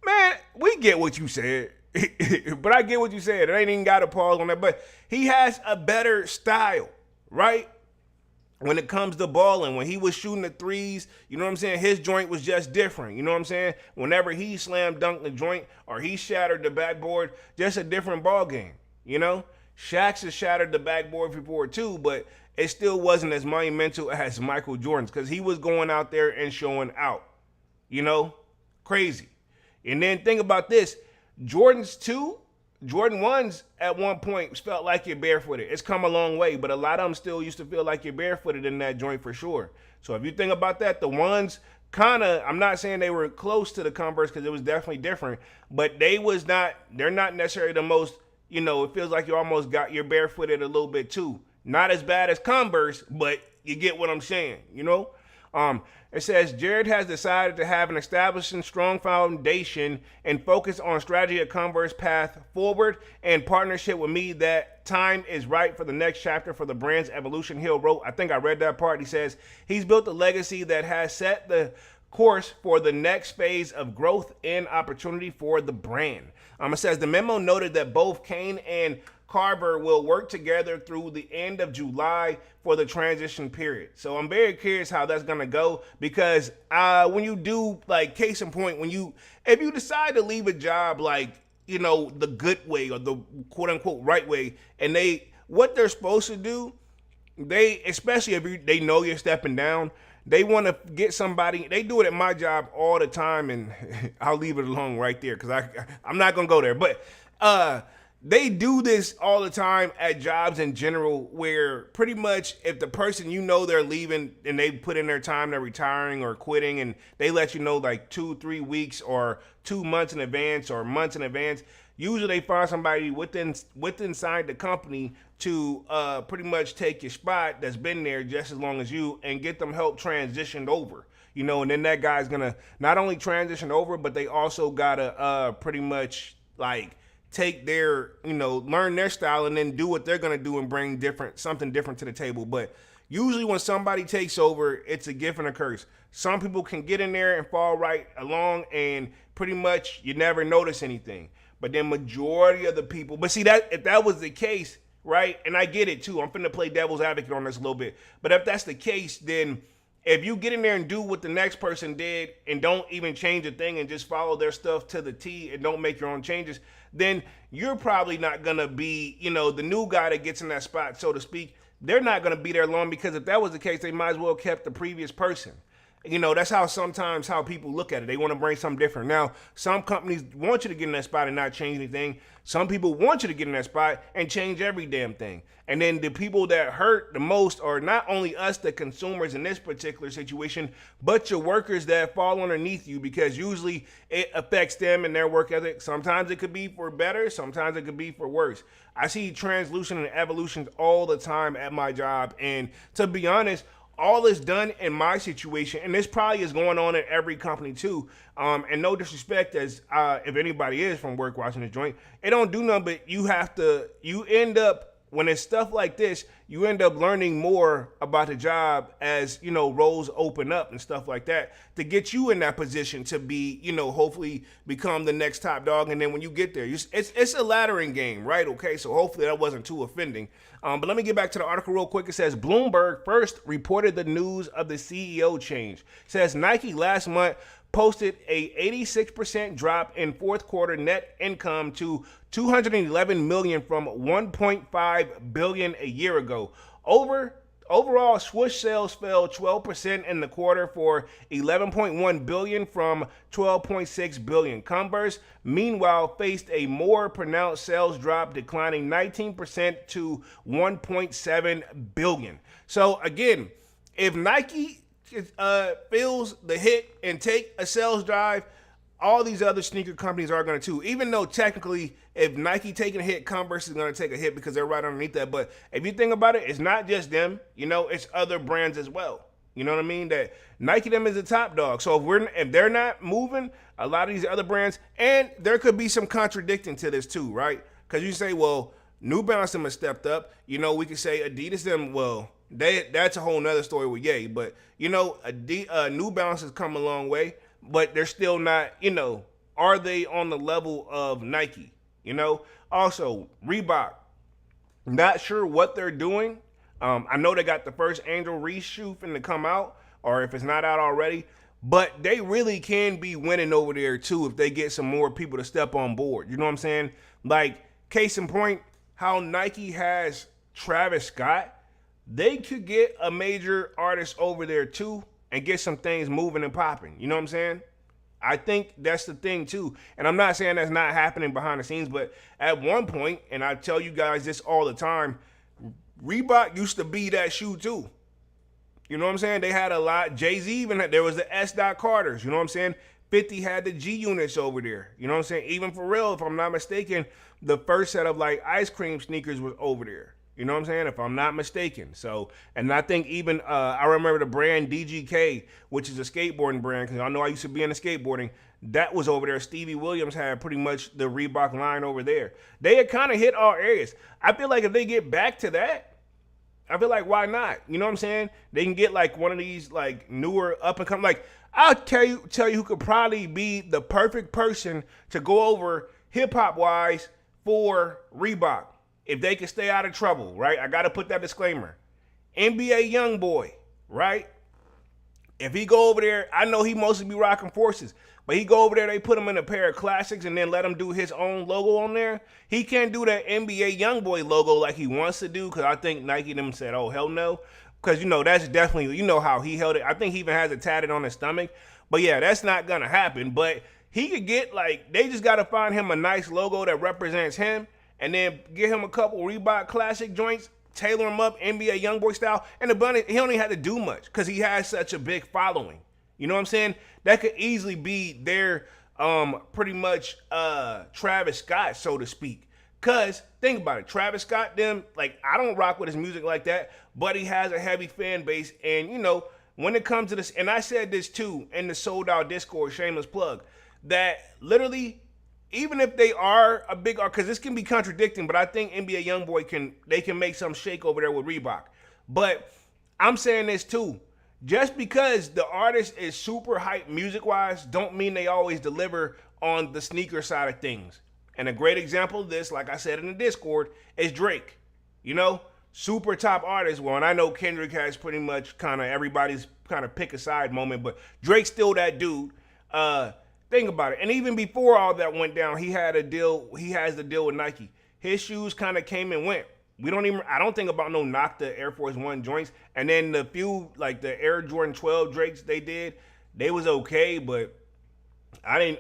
man, we get what you said. But I get what you said. It ain't even got a pause on that. But he has a better style, right? When it comes to balling, when he was shooting the threes, you know what I'm saying? His joint was just different. You know what I'm saying? Whenever he slam dunked the joint or he shattered the backboard, just a different ball game. You know? Shaq's has shattered the backboard before too, but it still wasn't as monumental as Michael Jordan's because he was going out there and showing out. You know? Crazy. And then think about this. Jordan's too. Jordan 1s at one point felt like you're barefooted. It's come a long way, but a lot of them still used to feel like you're barefooted in that joint for sure. So if you think about that, the 1s kind of, I'm not saying they were close to the Converse because it was definitely different, but they're not necessarily the most, you know, it feels like you almost got your barefooted a little bit too. Not as bad as Converse, but you get what I'm saying, you know? It says, Jared has decided to have an established and strong foundation and focus on strategy at Converse path forward and partnership with me that time is right for the next chapter for the brand's evolution. Hill wrote, I think I read that part. He says, he's built a legacy that has set the course for the next phase of growth and opportunity for the brand. It says the memo noted that both Kane and Carver will work together through the end of July for the transition period. So I'm very curious how that's gonna go because when you do, like, case in point, if you decide to leave a job, like, you know, the good way or the quote unquote right way, and what they're supposed to do, especially if they know you're stepping down, they want to get somebody. They do it at my job all the time, and I'll leave it alone right there because I'm not gonna go there, but they do this all the time at jobs in general where pretty much if the person you know they're leaving and they put in their time, they're retiring or quitting, and they let you know like 2-3 weeks or 2 months in advance or months in advance, usually they find somebody within inside the company to pretty much take your spot that's been there just as long as you and get them help transitioned over. You know, and then that guy's gonna not only transition over, but they also gotta pretty much like take their, you know, learn their style and then do what they're going to do and bring something different to the table. But usually when somebody takes over, it's a gift and a curse. Some people can get in there and fall right along and pretty much you never notice anything. But then majority of the people, but see that if that was the case, right? And I get it too. I'm finna play devil's advocate on this a little bit. But if that's the case, then if you get in there and do what the next person did and don't even change a thing and just follow their stuff to the T and don't make your own changes, then you're probably not gonna be, the new guy that gets in that spot, so to speak. They're not gonna be there long, because if that was the case, they might as well kept the previous person. That's how sometimes how people look at it. They want to bring something different. Now, some companies want you to get in that spot and not change anything. Some people want you to get in that spot and change every damn thing. And then the people that hurt the most are not only us, the consumers in this particular situation, but your workers that fall underneath you, because usually it affects them and their work ethic. Sometimes it could be for better, sometimes it could be for worse. I see translucent and evolutions all the time at my job. And to be honest, all is done in my situation, and this probably is going on in every company too. And no disrespect, as if anybody is from work watching this joint, it don't do nothing but you end up, when it's stuff like this, you end up learning more about the job as, roles open up and stuff like that, to get you in that position to be, hopefully become the next top dog. And then when you get there, it's a laddering game, right? Okay, so hopefully that wasn't too offending. But let me get back to the article real quick. It says Bloomberg first reported the news of the CEO change. It says Nike last month posted a 86% drop in fourth quarter net income to $211 million from $1.5 billion a year ago. Overall, swoosh sales fell 12% in the quarter for $11.1 billion from $12.6 billion. Converse, meanwhile, faced a more pronounced sales drop, declining 19% to $1.7 billion. So again, if Nike feels the hit and take a sales drive, all these other sneaker companies are going to too. Even though technically, if Nike taking a hit, Converse is going to take a hit because they're right underneath that. But if you think about it, it's not just them. It's other brands as well. You know what I mean? That Nike them is a top dog. So if they're not moving, a lot of these other brands, and there could be some contradicting to this too, right? Because you say, well, New Balance them has stepped up. We could say Adidas them, well, that's a whole nother story with Ye. But New Balance has come a long way, but they're still not, are they on the level of Nike? Also Reebok, not sure what they're doing. I know they got the first Angel Reese shoe finna come out, or if it's not out already, but they really can be winning over there too if they get some more people to step on board. You know what I'm saying? Like, case in point, how Nike has Travis Scott, they could get a major artist over there too and get some things moving and popping. You know what I'm saying? I think that's the thing too. And I'm not saying that's not happening behind the scenes, but at one point, and I tell you guys this all the time, Reebok used to be that shoe too. You know what I'm saying? They had a lot. Jay-Z even had, there was the S. Carters. You know what I'm saying? 50 had the G units over there. You know what I'm saying? Even for real, if I'm not mistaken, the first set of like ice cream sneakers was over there. You know what I'm saying? If I'm not mistaken. So, and I think even, I remember the brand DGK, which is a skateboarding brand, because I know I used to be into skateboarding. That was over there. Stevie Williams had pretty much the Reebok line over there. They had kind of hit all areas. I feel like if they get back to that, I feel like, why not? You know what I'm saying? They can get like one of these like newer up and come. Like, I'll tell you who could probably be the perfect person to go over hip hop wise for Reebok. If they can stay out of trouble, right? I got to put that disclaimer. NBA Youngboy, right? If he go over there, I know he mostly be rocking Forces, but he go over there, they put him in a pair of classics and then let him do his own logo on there. He can't do that NBA Youngboy logo like he wants to do, because I think Nike them said, oh, hell no. Because, that's definitely, how he held it. I think he even has it tatted on his stomach. But yeah, that's not going to happen. But he could get, like, they just got to find him a nice logo that represents him, and then get him a couple Reebok classic joints, tailor him up NBA Youngboy style, and the bunny, he don't even have to do much because he has such a big following. You know what I'm saying? That could easily be their pretty much Travis Scott, so to speak. Cause think about it, Travis Scott, them, like, I don't rock with his music like that, but he has a heavy fan base. And when it comes to this, and I said this too in the Sold Out Discord, shameless plug, that literally, even if they are a big art, because this can be contradicting, but I think NBA Youngboy can make some shake over there with Reebok. But I'm saying this too. Just because the artist is super hype music-wise, don't mean they always deliver on the sneaker side of things. And a great example of this, like I said in the Discord, is Drake. super top artists. Well, and I know Kendrick has pretty much kind of everybody's kind of pick a side moment, but Drake's still that dude. Think about it. And even before all that went down, he had a deal. He has the deal with Nike. His shoes kind of came and went. I don't think about no knock the Air Force One joints. And then the few, like the Air Jordan 12 Drakes they was okay, but I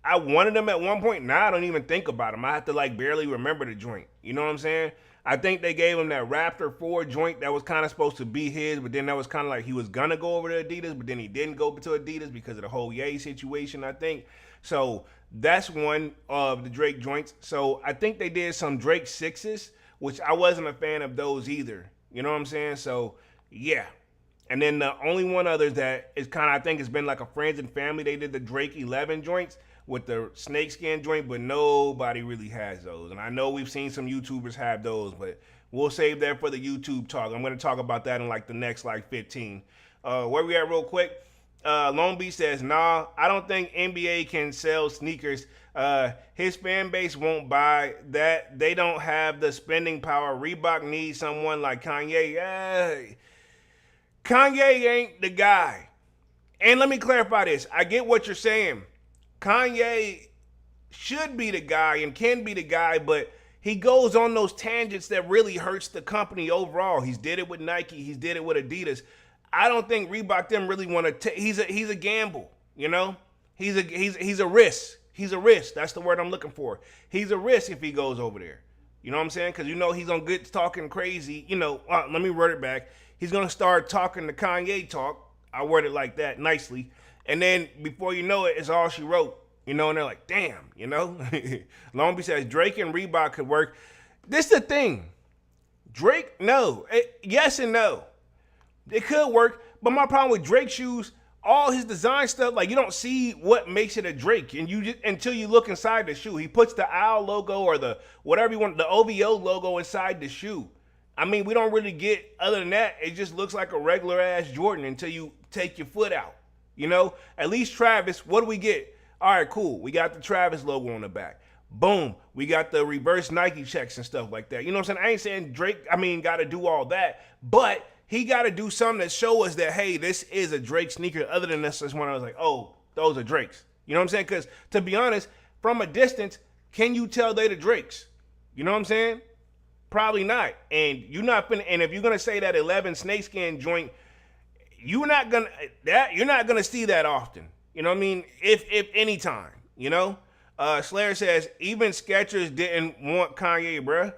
wanted them at one point. Now I don't even think about them. I have to like barely remember the joint. You know what I'm saying? I think they gave him that Raptor 4 joint that was kind of supposed to be his, but then that was kind of like he was going to go over to Adidas, but then he didn't go to Adidas because of the whole Ye situation, I think. So that's one of the Drake joints. So I think they did some Drake 6s, which I wasn't a fan of those either. You know what I'm saying? So, yeah. And then the only one other that is kind of, I think it's been like a friends and family. They did the Drake 11 joints with the snakeskin joint, but nobody really has those. And I know we've seen some YouTubers have those, but we'll save that for the YouTube talk. I'm going to talk about that in like the next like 15. Where we at real quick? Long Beach says, nah, I don't think NBA can sell sneakers. His fan base won't buy that. They don't have the spending power. Reebok needs someone like Kanye. Kanye ain't the guy. And let me clarify this. I get what you're saying. Kanye should be the guy and can be the guy, but he goes on those tangents that really hurts the company overall. He's did it with Nike. He's did it with Adidas. I don't think Reebok them really want to take. He's a gamble, you know. He's a risk. He's a risk. That's the word I'm looking for. He's a risk if he goes over there. You know what I'm saying? Because you know he's on good talking crazy. You know, let me word it back. He's gonna start talking the Kanye talk. I word it like that nicely, and then before you know it, it's all she wrote. You know, and they're like, damn. You know. Long Beach says Drake and Reebok could work. This is the thing. Drake, no. Yes and no. It could work, but my problem with Drake shoes, all his design stuff, like you don't see what makes it a Drake, and you just, until you look inside the shoe. He puts the owl logo or the whatever you want, the OVO logo inside the shoe. I mean, we don't really get, other than that, it just looks like a regular ass Jordan until you take your foot out. You know, at least Travis, what do we get? All right, cool. We got the Travis logo on the back. Boom. We got the reverse Nike checks and stuff like that. You know what I'm saying? I ain't saying Drake, got to do all that, but he got to do something that show us that, hey, this is a Drake sneaker. Other than this, one I was like, oh, those are Drakes. You know what I'm saying? Because to be honest, from a distance, can you tell they the Drakes? You know what I'm saying? Probably not. And you're not finna, and if you're gonna say that 11 snakeskin joint, you're not gonna see that often. You know what I mean? If any time, you know. Slayer says even Skechers didn't want Kanye, bruh.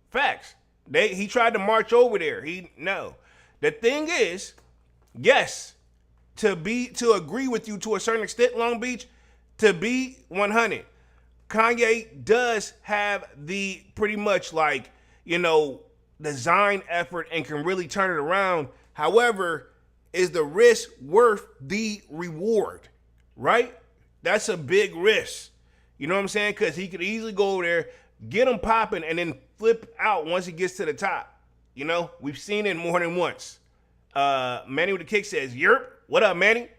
Facts. He tried to march over there. No. The thing is, yes, to agree with you to a certain extent, Long Beach, to be 100, Kanye does have the pretty much like, you know, design effort and can really turn it around. However, is the risk worth the reward? Right? That's a big risk. You know what I'm saying? Because he could easily go over there, get him popping, and then flip out once he gets to the top. You know, we've seen it more than once. Manny with the kick says, yerp. What up, Manny?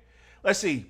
Let's see.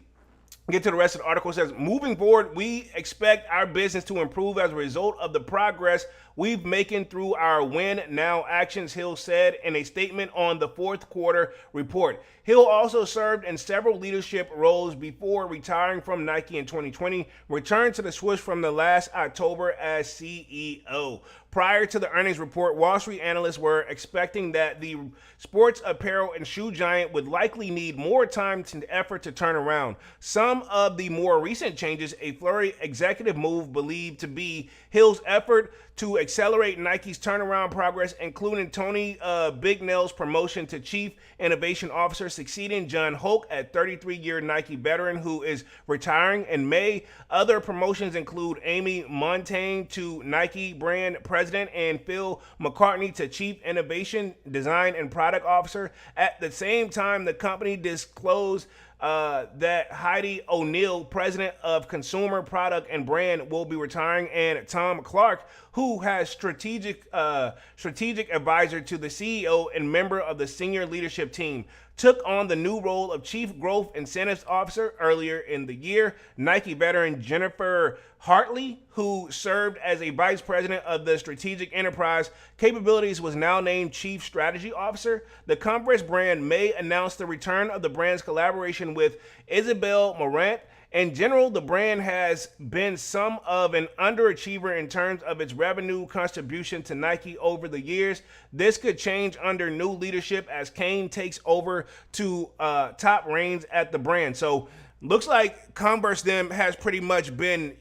Get to the rest of the article. It says, moving forward, we expect our business to improve as a result of the progress we've making through our win now actions, Hill said in a statement on the fourth quarter report. Hill also served in several leadership roles before retiring from Nike in 2020, returned to the swoosh from the last October as CEO. Prior to the earnings report, Wall Street analysts were expecting that the sports apparel and shoe giant would likely need more time and effort to turn around. Some of the more recent changes, a flurry executive move believed to be Hill's effort to accelerate Nike's turnaround progress, including Tony Bignell's promotion to Chief Innovation Officer, succeeding John Hoke, a 33-year Nike veteran who is retiring in May. Other promotions include Amy Montaigne to Nike brand president and Phil McCartney to Chief Innovation, Design, and Product Officer. At the same time, the company disclosed that Heidi O'Neill, president of consumer product and brand, will be retiring, and Tom Clark, who has strategic advisor to the CEO and member of the senior leadership team, took on the new role of Chief Growth Incentives Officer earlier in the year. Nike veteran Jennifer Hartley, who served as a vice president of the strategic enterprise capabilities, was now named Chief Strategy Officer. The Converse brand may announce the return of the brand's collaboration with Isabel Marant. In general, the brand has been some of an underachiever in terms of its revenue contribution to Nike over the years. This could change under new leadership as Kane takes over to top reins at the brand. So looks like Converse them has pretty much been,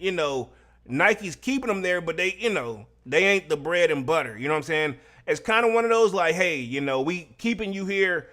Nike's keeping them there, but they ain't the bread and butter. You know what I'm saying? It's kind of one of those like, hey, we keeping you here.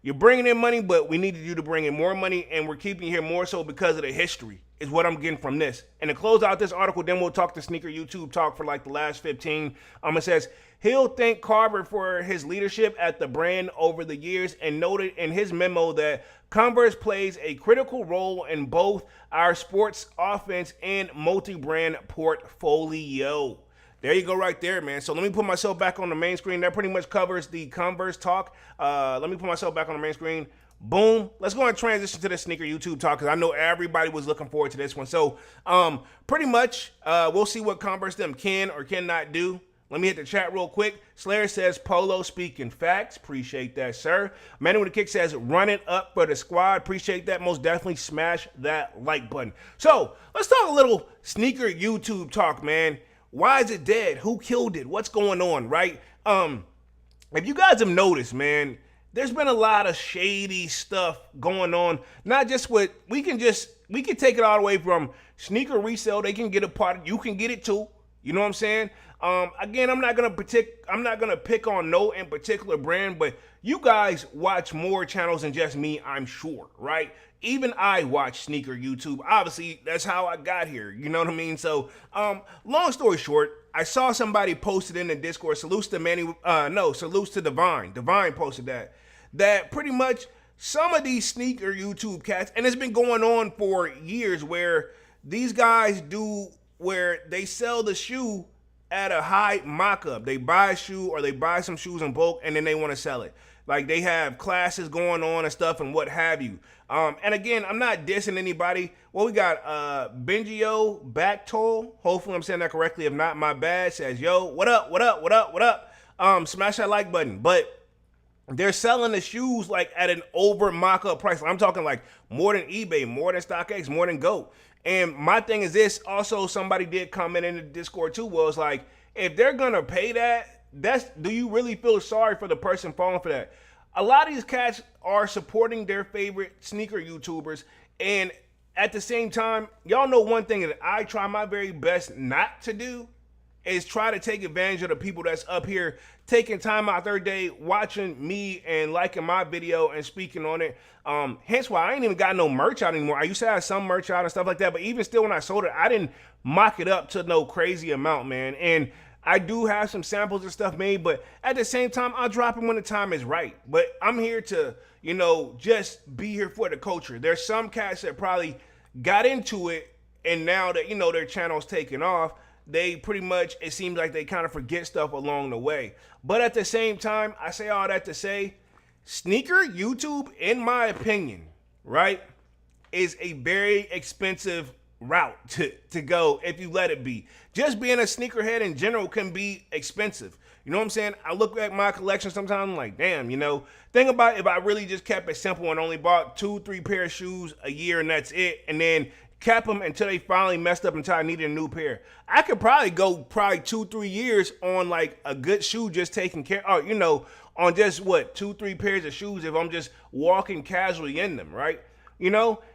You're bringing in money, but we needed you to bring in more money, and we're keeping you here more so because of the history, is what I'm getting from this. And to close out this article, then we'll talk to Sneaker YouTube Talk for like the last 15. It says, he'll thank Carver for his leadership at the brand over the years and noted in his memo that Converse plays a critical role in both our sports offense and multi-brand portfolio. There you go right there, man. So let me put myself back on the main screen. That pretty much covers the Converse talk. Let me put myself back on the main screen. Boom. Let's go and transition to the Sneaker YouTube talk because I know everybody was looking forward to this one. So pretty much we'll see what Converse them can or cannot do. Let me hit the chat real quick. Slayer says, Polo speaking facts. Appreciate that, sir. Manny with the Kick says, run it up for the squad. Appreciate that. Most definitely smash that like button. So let's talk a little Sneaker YouTube talk, man. Why is it dead? Who killed it? What's going on, right? If you guys have noticed, man, there's been a lot of shady stuff going on. Not just with, we can take it all the way from sneaker resale. They can get a part, you can get it too. You know what I'm saying? Again, I'm not gonna pick on no in particular brand, but you guys watch more channels than just me, I'm sure, right? Even I watch sneaker YouTube. Obviously, that's how I got here. You know what I mean? So, long story short, I saw somebody posted in the Discord. Salutes to Divine. Divine posted that pretty much some of these sneaker YouTube cats, and it's been going on for years, where these guys where they sell the shoe at a high mock-up. They buy a shoe or they buy some shoes in bulk and then they want to sell it. Like they have classes going on and stuff and what have you. And again, I'm not dissing anybody. Well, we got Benjio Backtoll. Hopefully I'm saying that correctly. If not, my bad. Says, yo, what up, what up, what up, what up? Smash that like button. But they're selling the shoes like at an over mock-up price. I'm talking like more than eBay, more than StockX, more than GOAT. And my thing is this, also somebody did comment in the Discord too, was like, if they're gonna pay that, do you really feel sorry for the person falling for that? A lot of these cats are supporting their favorite sneaker YouTubers, and at the same time, y'all know one thing that I try my very best not to do is try to take advantage of the people that's up here taking time out their day watching me and liking my video and speaking on it. Hence why I ain't even got no merch out anymore. I used to have some merch out and stuff like that, but even still when I sold it, I didn't mock it up to no crazy amount, man. And I do have some samples and stuff made, but at the same time, I'll drop them when the time is right. But I'm here to, just be here for the culture. There's some cats that probably got into it, and now that, their channel's taking off, they pretty much, it seems like they kind of forget stuff along the way. But at the same time, I say all that to say, sneaker YouTube, in my opinion, right, is a very expensive route to go if you let it be. Just being a sneakerhead in general can be expensive. You know what I'm saying? I look at my collection sometimes, I'm like, damn, think about if I really just kept it simple and only bought 2-3 pair of shoes a year and that's it, and then kept them until they finally messed up until I needed a new pair. I could probably go 2-3 years on like a good shoe just taking care, on just 2-3 pairs of shoes if I'm just walking casually in them, right?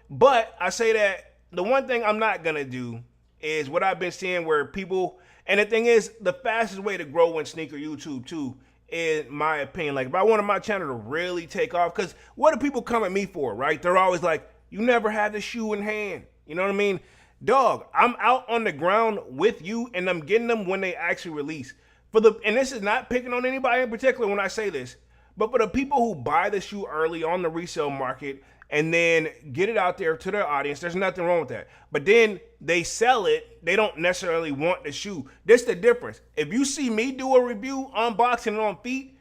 But I say that the one thing I'm not gonna do is what I've been seeing where people, and the thing is, the fastest way to grow in sneaker YouTube too, in my opinion, like if I wanted my channel to really take off, because what do people come at me for, right? They're always like, you never had the shoe in hand. You know what I mean? Dog, I'm out on the ground with you and I'm getting them when they actually release. And this is not picking on anybody in particular when I say this, but for the people who buy the shoe early on the resale market and then get it out there to their audience. There's nothing wrong with that. But then they sell it. They don't necessarily want the shoe. This the difference. If you see me do a review unboxing it on feet,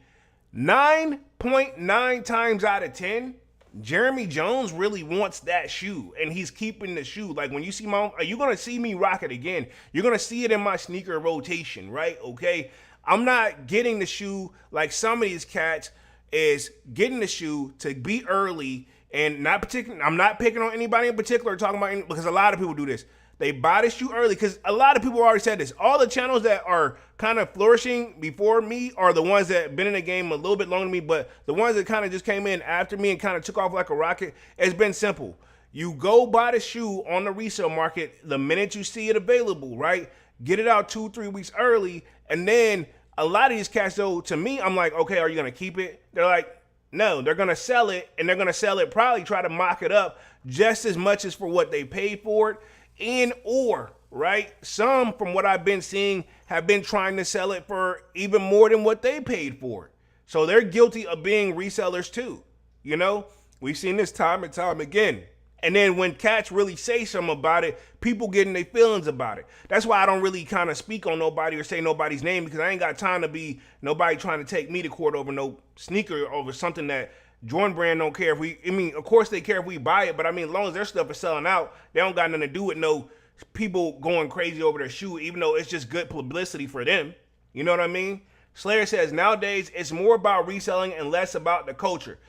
9.9 times out of 10, Jeremy Jones really wants that shoe, and he's keeping the shoe. Like when you see you're gonna see me rock it again. You're gonna see it in my sneaker rotation, right? Okay. I'm not getting the shoe like some of these cats is getting the shoe to be early and not particular. I'm not picking on anybody in particular, talking about because a lot of people do this. They buy the shoe early because a lot of people already said this. All the channels that are kind of flourishing before me are the ones that have been in the game a little bit longer than me, but the ones that kind of just came in after me and kind of took off like a rocket, it's been simple. You go buy the shoe on the resale market the minute you see it available, right? Get it out 2-3 weeks early, and then a lot of these cats, though, to me, I'm like, okay, are you going to keep it? They're like, no, they're going to sell it, and they're going to sell it, probably try to mock it up just as much as for what they paid for it. And or, right, some from what I've been seeing have been trying to sell it for even more than what they paid for it. So they're guilty of being resellers too. You know, we've seen this time and time again. And then when cats really say something about it, people getting their feelings about it. That's why I don't really kind of speak on nobody or say nobody's name, because I ain't got time to be nobody trying to take me to court over no sneaker, over something that Jordan Brand don't care if of course they care if we buy it, but I mean, as long as their stuff is selling out, they don't got nothing to do with no people going crazy over their shoe, even though it's just good publicity for them. You know what I mean? Slayer says, nowadays, it's more about reselling and less about the culture.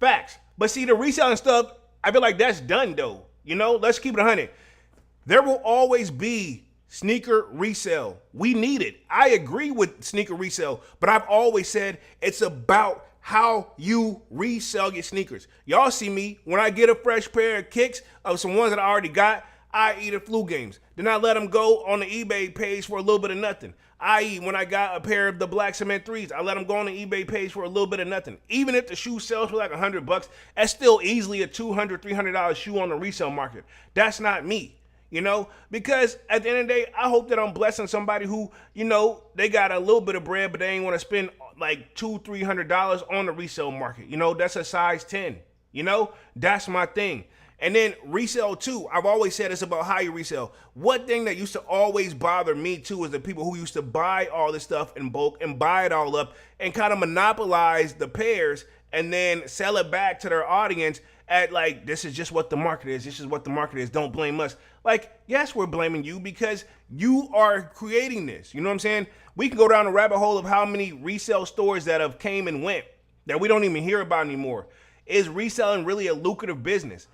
Facts. But see, the reselling stuff, I feel like that's done, though. You know, let's keep it 100. There will always be sneaker resale. We need it. I agree with sneaker resale, but I've always said it's about how you resell your sneakers. Y'all see me, when I get a fresh pair of kicks of some ones that I already got, I eat at Flu Games. Then I let them go on the eBay page for a little bit of nothing. I.e., when I got a pair of the Black Cement 3s, I let them go on the eBay page for a little bit of nothing. Even if the shoe sells for like $100, that's still easily a $200, $300 shoe on the resale market. That's not me. You know, because at the end of the day, I hope that I'm blessing somebody who, you know, they got a little bit of bread, but they ain't want to spend like $200-$300 on the resale market. You know, that's a size 10. You know, that's my thing. And then resale too. I've always said it's about how you resell. One thing that used to always bother me too is the people who used to buy all this stuff in bulk and buy it all up and kind of monopolize the pairs and then sell it back to their audience at like, this is just what the market is. This is what the market is. Don't blame us. Like, yes, we're blaming you because you are creating this. You know what I'm saying? We can go down a rabbit hole of how many resale stores that have came and went that we don't even hear about anymore. Is reselling really a lucrative business?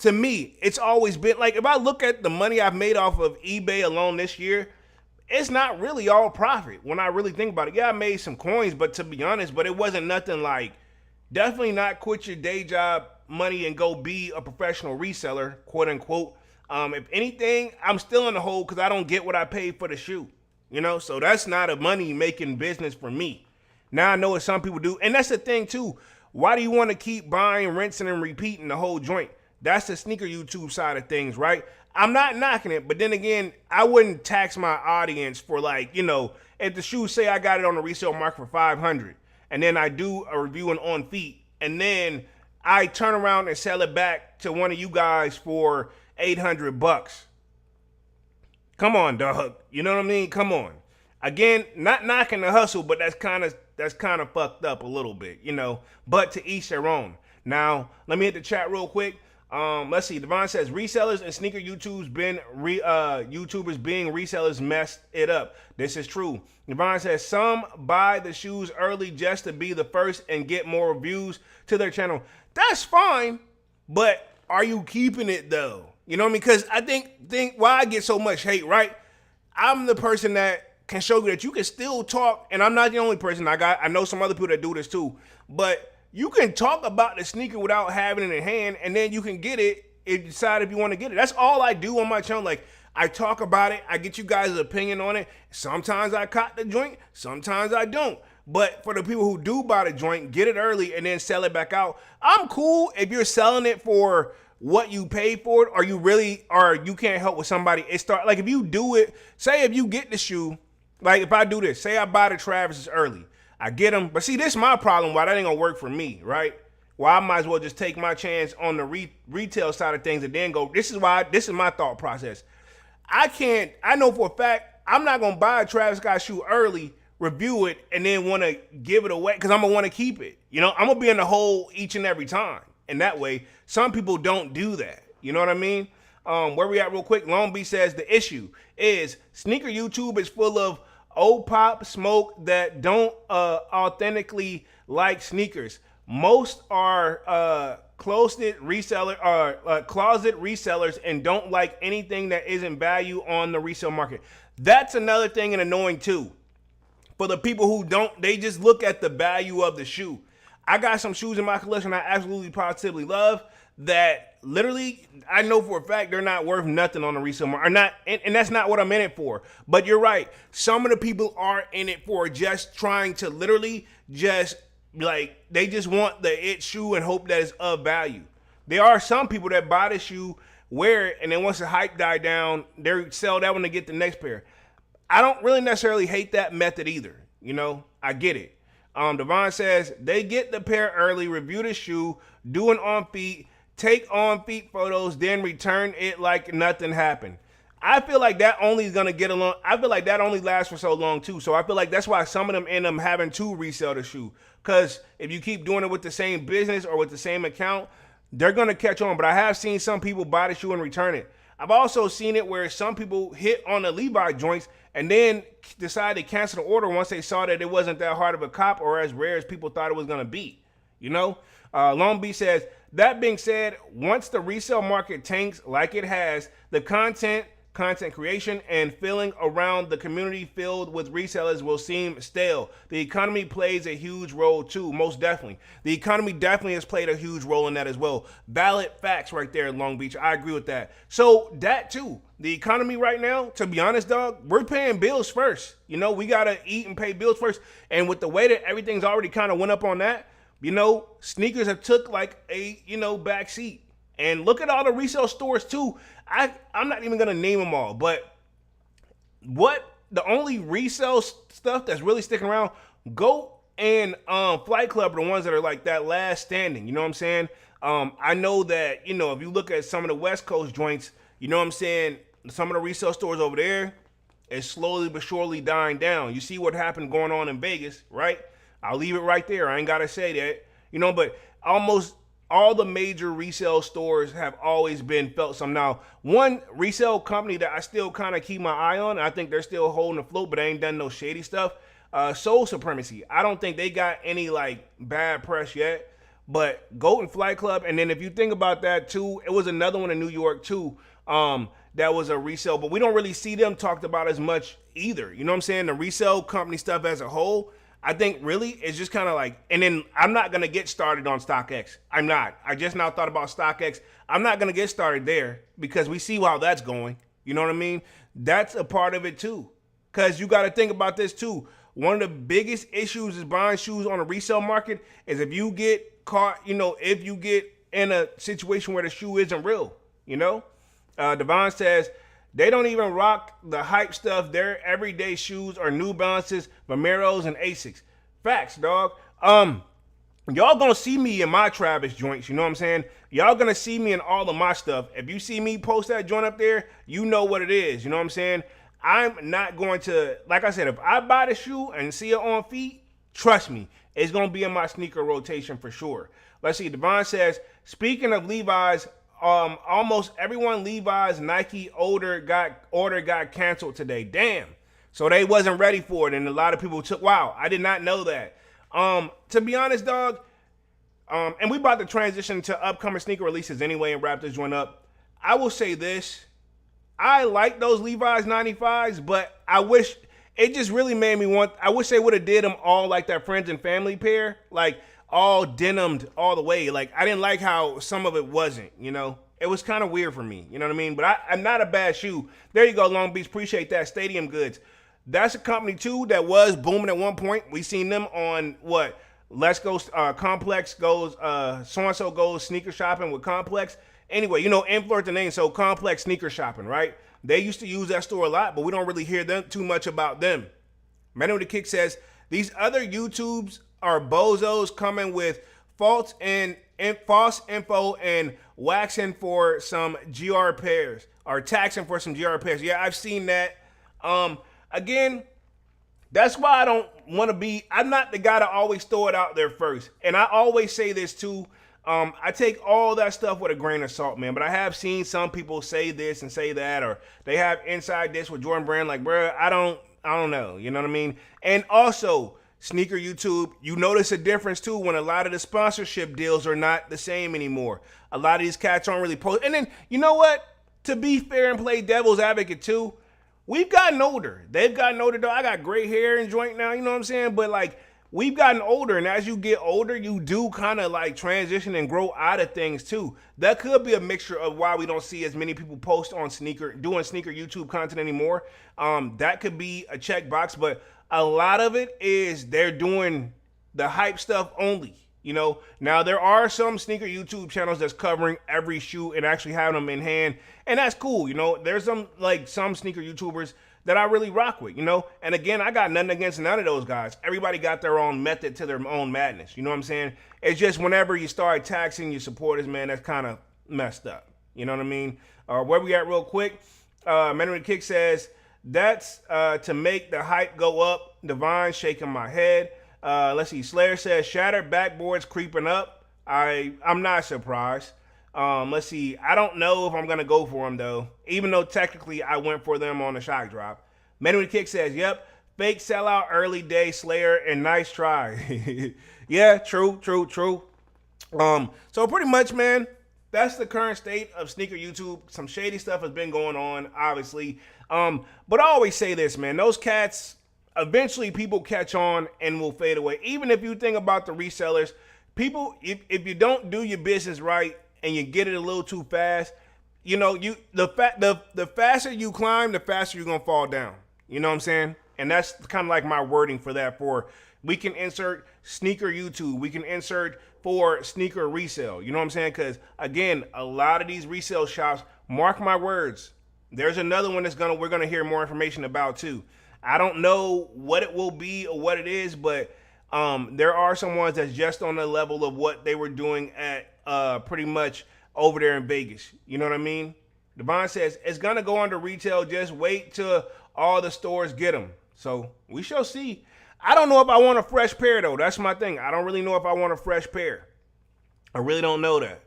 To me, it's always been like, if I look at the money I've made off of eBay alone this year, it's not really all profit when I really think about it. Yeah, I made some coins, but to be honest, but it wasn't nothing like, definitely not quit your day job money and go be a professional reseller, quote unquote. If anything, I'm still in the hole because I don't get what I paid for the shoe, you know? So that's not a money making business for me. Now I know what some people do. And that's the thing too. Why do you want to keep buying, rinsing, and repeating the whole joint? That's the sneaker YouTube side of things, right? I'm not knocking it, but then again, I wouldn't tax my audience for like, you know, if the shoes say I got it on the resale market for $500 and then I do a review on feet and then I turn around and sell it back to one of you guys for $800. Come on, dog. You know what I mean? Come on. Again, not knocking the hustle, but that's kind of fucked up a little bit, you know. But to each their own. Now, let me hit the chat real quick. Let's see. Devon says resellers and sneaker YouTubers being resellers messed it up. This is true. Devon says some buy the shoes early just to be the first and get more views to their channel. That's fine, but are you keeping it though? You know what I mean? Because I think why I get so much hate, right? I'm the person that can show you that you can still talk, and I'm not the only person. I know some other people that do this too, but you can talk about the sneaker without having it in hand, and then you can get it and decide if you want to get it. That's all I do on my channel. Like, I talk about it. I get you guys' opinion on it. Sometimes I cop the joint. Sometimes I don't. But for the people who do buy the joint, get it early and then sell it back out. I'm cool if you're selling it for what you paid for it, or you can't help with somebody. Like if you do it, say if you get the shoe, like if I do this, say I buy the Travis's early. I get them, but see, this is my problem. Why that ain't gonna work for me, right? well, I might as well just take my chance on the retail side of things and then go. This is my thought process. I know for a fact, I'm not going to buy a Travis Scott shoe early, review it, and then want to give it away because I'm going to want to keep it. You know, I'm going to be in the hole each and every time. And that way, some people don't do that. You know what I mean? Where we at real quick, Long Beach says the issue is sneaker YouTube is full of old pop smoke that don't authentically like sneakers. Most are closet resellers and don't like anything that isn't value on the resale market. That's another thing and annoying too. For the people who don't, they just look at the value of the shoe. I got some shoes in my collection I absolutely positively love that literally I know for a fact they're not worth nothing on the resale market. Or not, and that's not what I'm in it for. But you're right. Some of the people are in it for just trying to literally just like they just want the it shoe and hope that it's of value. There are some people that buy the shoe, wear it, and then once the hype die down, they sell that one to get the next pair. I don't really necessarily hate that method either. You know, I get it. Devon says they get the pair early, review the shoe, do an on feet, take on feet photos, then return it like nothing happened. I feel like that only is gonna get along. I feel like that only lasts for so long too. So I feel like that's why some of them end up having to resell the shoe. Because if you keep doing it with the same business or with the same account, they're gonna catch on. But I have seen some people buy the shoe and return it. I've also seen it where some people hit on the Levi joints and then decide to cancel the order once they saw that it wasn't that hard of a cop or as rare as people thought it was gonna be. You know? Long Beach says, that being said, once the resale market tanks like it has, the content creation and filling around the community filled with resellers will seem stale. The economy plays a huge role too, most definitely. The economy definitely has played a huge role in that as well. Valid facts right there in Long Beach. I agree with that. So that too, the economy right now, to be honest, dog, we're paying bills first. You know, we got to eat and pay bills first. And with the way that everything's already kind of went up on that, you know, sneakers have took like a, back seat. And look at all the resale stores too. I'm not even gonna name them all, but the only resale stuff that's really sticking around, GOAT and Flight Club are the ones that are like that last standing. You know what I'm saying? I know that, if you look at some of the West Coast joints, you know what I'm saying, some of the resale stores over there is slowly but surely dying down. You see what happened going on in Vegas, right? I'll leave it right there. I ain't gotta say that, but almost all the major resale stores have always been felt some. Now, one resale company that I still kind of keep my eye on, I think they're still holding afloat, but they ain't done no shady stuff. Soul Supremacy. I don't think they got any like bad press yet, but GOAT and Flight Club. And then if you think about that too, it was another one in New York too. That was a resale, but we don't really see them talked about as much either. You know what I'm saying? The resale company stuff as a whole, I think really it's just kind of like, and then I'm not going to get started on StockX. I'm not. I just now thought about StockX. I'm not going to get started there because we see how that's going. You know what I mean? That's a part of it too. Because you got to think about this too. One of the biggest issues is buying shoes on a resale market is if you get caught, if you get in a situation where the shoe isn't real, Devon says, they don't even rock the hype stuff. Their everyday shoes are New Balances, Vomeros, and Asics. Facts, dog. Y'all gonna see me in my Travis joints, you know what I'm saying? Y'all gonna see me in all of my stuff. If you see me post that joint up there, you know what it is, you know what I'm saying? I'm not going to, like I said, if I buy the shoe and see it on feet, trust me, it's gonna be in my sneaker rotation for sure. Let's see, Devon says, speaking of Levi's, almost everyone Levi's Nike order got canceled today. Damn. So they wasn't ready for it, and a lot of people took. Wow, I did not know that. To be honest, dog. And we about to transition to upcoming sneaker releases anyway and wrap this joint up. I will say this: I like those Levi's 95s, but I wish it just really made me want. I wish they would have did them all like that friends and family pair, like all denimed all the way. Like I didn't like how some of it wasn't, It was kind of weird for me, you know what I mean? But I'm not a bad shoe. There you go, Long Beach. Appreciate that. Stadium Goods. That's a company too that was booming at one point. We seen them on what? Let's Go Complex goes, so-and-so goes sneaker shopping with Complex. Anyway, influence the name, so Complex sneaker shopping, right? They used to use that store a lot, but we don't really hear them too much about them. Man with the Kick says, these other YouTubes are bozos coming with false info and waxing for some GR pairs or taxing for some GR pairs. Yeah, I've seen that. Again, that's why I don't want to be. I'm not the guy to always throw it out there first. And I always say this too. I take all that stuff with a grain of salt, man. But I have seen some people say this and say that, or they have inside this with Jordan Brand. Like, bro, I don't know. You know what I mean? And also, sneaker YouTube, you notice a difference too when a lot of the sponsorship deals are not the same anymore. A lot of these cats aren't really post. And then, you know what? To be fair and play devil's advocate too, we've gotten older. They've gotten older though. I got gray hair and joint now, you know what I'm saying? But like, we've gotten older, and as you get older, you do kind of like transition and grow out of things too. That could be a mixture of why we don't see as many people post on doing sneaker YouTube content anymore. That could be a checkbox, but a lot of it is they're doing the hype stuff only. You know, now there are some sneaker YouTube channels that's covering every shoe and actually having them in hand, and that's cool. You know, there's some sneaker YouTubers that I really rock with, you know? And again, I got nothing against none of those guys. Everybody got their own method to their own madness, you know what I'm saying? It's just whenever you start taxing your supporters, man, that's kind of messed up. You know what I mean? Where we at real quick, Memory Kick says, that's to make the hype go up. Divine shaking my head. Let's see, Slayer says, shattered backboards creeping up. I'm not surprised. Let's see. I don't know if I'm going to go for them, though, even though technically I went for them on the shock drop. Memory Kick says, yep, fake sellout early day Slayer and nice try. Yeah, true. So pretty much, man, that's the current state of sneaker YouTube. Some shady stuff has been going on, obviously. But I always say this, man, those cats, eventually people catch on and will fade away. Even if you think about the resellers, people, if you don't do your business right, and you get it a little too fast, you know, the faster you climb, the faster you're gonna fall down. You know what I'm saying? And that's kind of like my wording for that. For we can insert sneaker YouTube, we can insert for sneaker resale. You know what I'm saying? Because again, a lot of these resale shops, mark my words, there's another one that's we're gonna hear more information about too. I don't know what it will be or what it is, but there are some ones that's just on the level of what they were doing at pretty much over there in Vegas. You know what I mean? Devon says, it's going to go under retail. Just wait till all the stores get them. So we shall see. I don't know if I want a fresh pair, though. That's my thing. I don't really know if I want a fresh pair. I really don't know that.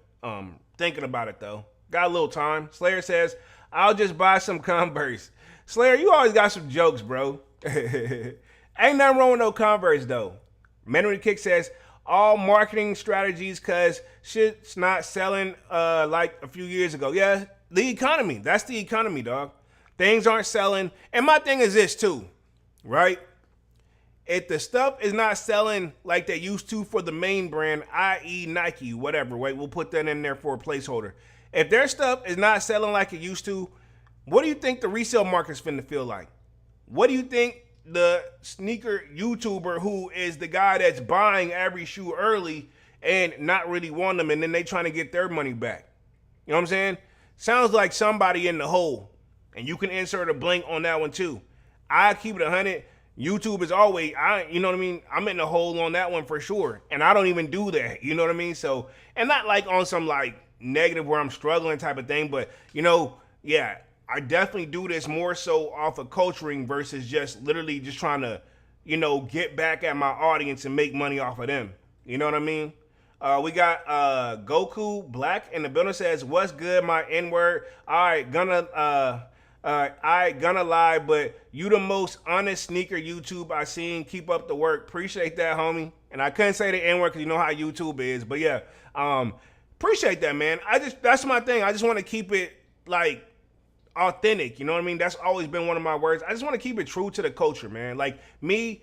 Thinking about it, though. Got a little time. Slayer says, I'll just buy some Converse. Slayer, you always got some jokes, bro. Ain't nothing wrong with no Converse, though. Memory Kick says, all marketing strategies because shit's not selling like a few years ago. Yeah, the economy. That's the economy, dog. Things aren't selling. And my thing is this too, right? If the stuff is not selling like they used to for the main brand, i.e. Nike, whatever, right? We'll put that in there for a placeholder. If their stuff is not selling like it used to, what do you think the resale market's finna feel like? What do you think the sneaker YouTuber who is the guy that's buying every shoe early and not really want them, and then they trying to get their money back? You know what I'm saying? Sounds like somebody in the hole, and you can insert a blank on that one too. I keep it 100. YouTube is always, you know what I mean? I'm in the hole on that one for sure, and I don't even do that. You know what I mean? So, and not like on some like negative where I'm struggling type of thing, but you know, yeah, I definitely do this more so off of culturing versus just literally just trying to, you know, get back at my audience and make money off of them. You know what I mean? We got Goku Black in the building says, what's good, my N-word? All right, gonna lie, but you the most honest sneaker YouTube I seen. Keep up the work. Appreciate that, homie. And I couldn't say the N-word because you know how YouTube is. But yeah, appreciate that, man. That's my thing. I just want to keep it like authentic, you know what I mean? That's always been one of my words. I just want to keep it true to the culture, man. Like me,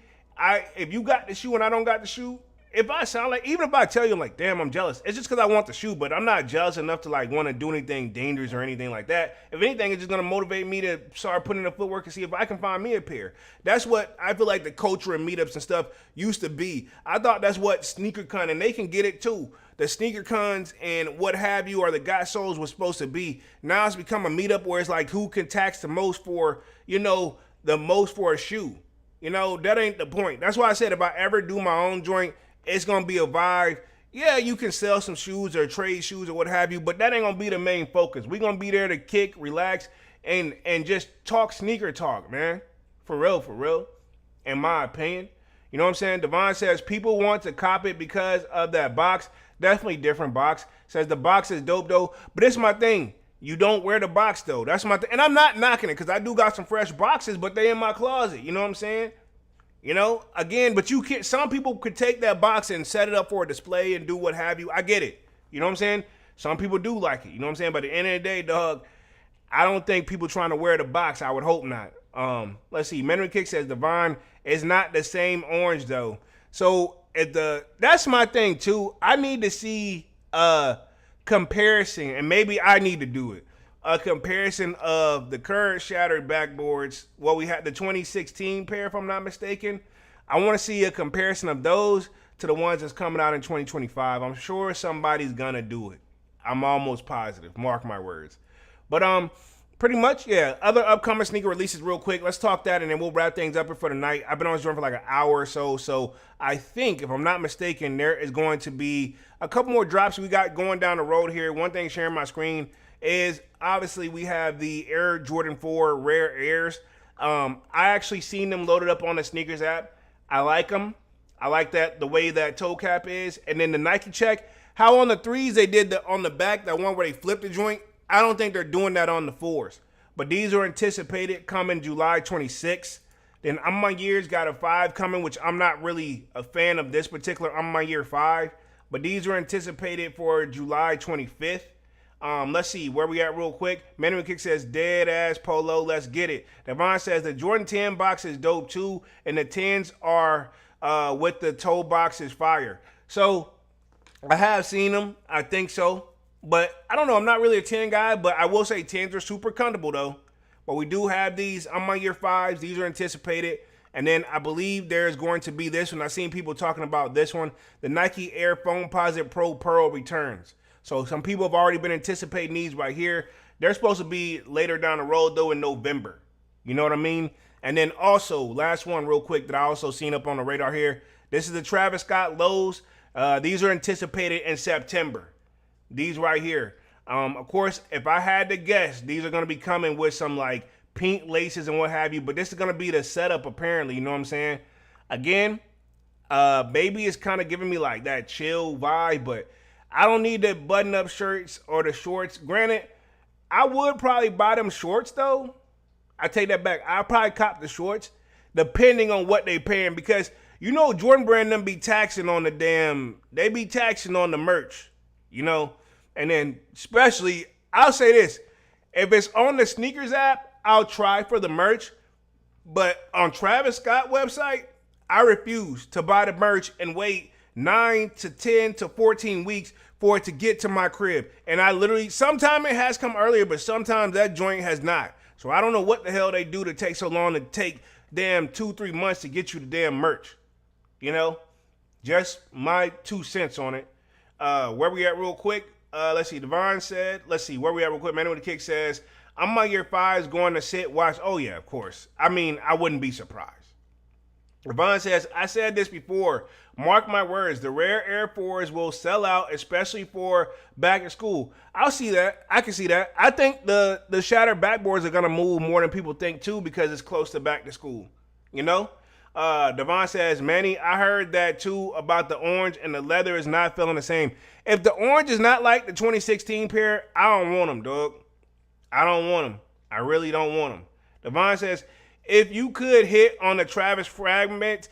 if you got the shoe and I don't got the shoe, if I sound like, even if I tell you, I'm like, damn, I'm jealous, it's just because I want the shoe, but I'm not jealous enough to like want to do anything dangerous or anything like that. If anything, it's just going to motivate me to start putting in the footwork and see if I can find me a pair. That's what I feel like the culture and meetups and stuff used to be. I thought that's what SneakerCon, and they can get it too. The sneaker cons and what have you, or the got souls was supposed to be. Now it's become a meetup where it's like who can tax the most for, you know, the most for a shoe. You know, that ain't the point. That's why I said if I ever do my own joint, it's gonna be a vibe, yeah, you can sell some shoes or trade shoes or what have you, but that ain't gonna be the main focus. We gonna be there to kick, relax, and just talk sneaker talk, man. For real. In my opinion. You know what I'm saying? Devon says people want to cop it because of that box. Definitely different box. Says the box is dope though. But it's my thing. You don't wear the box though. That's my thing. And I'm not knocking it because I do got some fresh boxes, but they in my closet. You know what I'm saying? You know, again, but you can't. Some people could take that box and set it up for a display and do what have you. I get it. You know what I'm saying? Some people do like it. You know what I'm saying? But at the end of the day, dog, I don't think people trying to wear the box. I would hope not. Let's see. Menry Kick says Devon is not the same orange though. So that's my thing too. I need to see a comparison, and maybe I need to do it. A comparison of the current shattered backboards. Well, we had the 2016 pair, if I'm not mistaken. I want to see a comparison of those to the ones that's coming out in 2025. I'm sure somebody's gonna do it. I'm almost positive. Mark my words. But pretty much, yeah. Other upcoming sneaker releases, real quick. Let's talk that, and then we'll wrap things up for the night. I've been on this joint for like an hour or so. So I think, if I'm not mistaken, there is going to be a couple more drops we got going down the road here. One thing sharing my screen is obviously we have the Air Jordan 4 Rare Airs. I actually seen them loaded up on the sneakers app. I like them. I like that the way that toe cap is. And then the Nike check, how on the 3s they did on the back, that one where they flipped the joint. I don't think they're doing that on the 4s. But these are anticipated coming July 26th. Then I'm My Year's got a 5 coming, which I'm not really a fan of this particular I'm My Year 5. But these are anticipated for July 25th. Let's see where we at real quick. Mandarin Kick says dead ass polo. Let's get it. Devon says the Jordan 10 box is dope too, and the 10s are with the toe box is fire. So I have seen them. I think so, but I don't know. I'm not really a 10 guy, but I will say 10s are super comfortable though. But we do have these on my year 5s. These are anticipated. And then I believe there's going to be this one. I've seen people talking about this one. The Nike Air Foamposite Pro Pearl returns. So some people have already been anticipating these right here. They're supposed to be later down the road, though, in November. You know what I mean? And then also, last one real quick that I also seen up on the radar here. This is the Travis Scott lows. These are anticipated in September. These right here. Of course, if I had to guess, these are going to be coming with some, like, pink laces and what have you. But this is going to be the setup, apparently. You know what I'm saying? Again, maybe it's kind of giving me, like, that chill vibe, but I don't need the button-up shirts or the shorts. Granted, I would probably buy them shorts, though. I take that back. I'll probably cop the shorts, depending on what they paying. Because, you know, Jordan Brand them be taxing on they be taxing on the merch, you know. And then, especially, I'll say this. If it's on the sneakers app, I'll try for the merch. But on Travis Scott website, I refuse to buy the merch and wait 9 to 10 to 14 weeks for it to get to my crib. And I literally, sometimes it has come earlier, but sometimes that joint has not. So I don't know what the hell they do to take so long to take damn 2-3 months to get you the damn merch. You know, just my 2 cents on it. Where we at real quick? Let's see. Devon said, let's see where we at real quick. Man with the Kick says, I'm my year 5 is going to sit, watch. Oh yeah, of course. I mean, I wouldn't be surprised. Devon says, I said this before. Mark my words, the rare Air 4s will sell out, especially for back to school. I'll see that. I can see that. I think the shattered backboards are going to move more than people think, too, because it's close to back to school. You know? Devon says, Manny, I heard that, too, about the orange, and the leather is not feeling the same. If the orange is not like the 2016 pair, I don't want them, dog. I don't want them. I really don't want them. Devon says, if you could hit on the Travis fragment,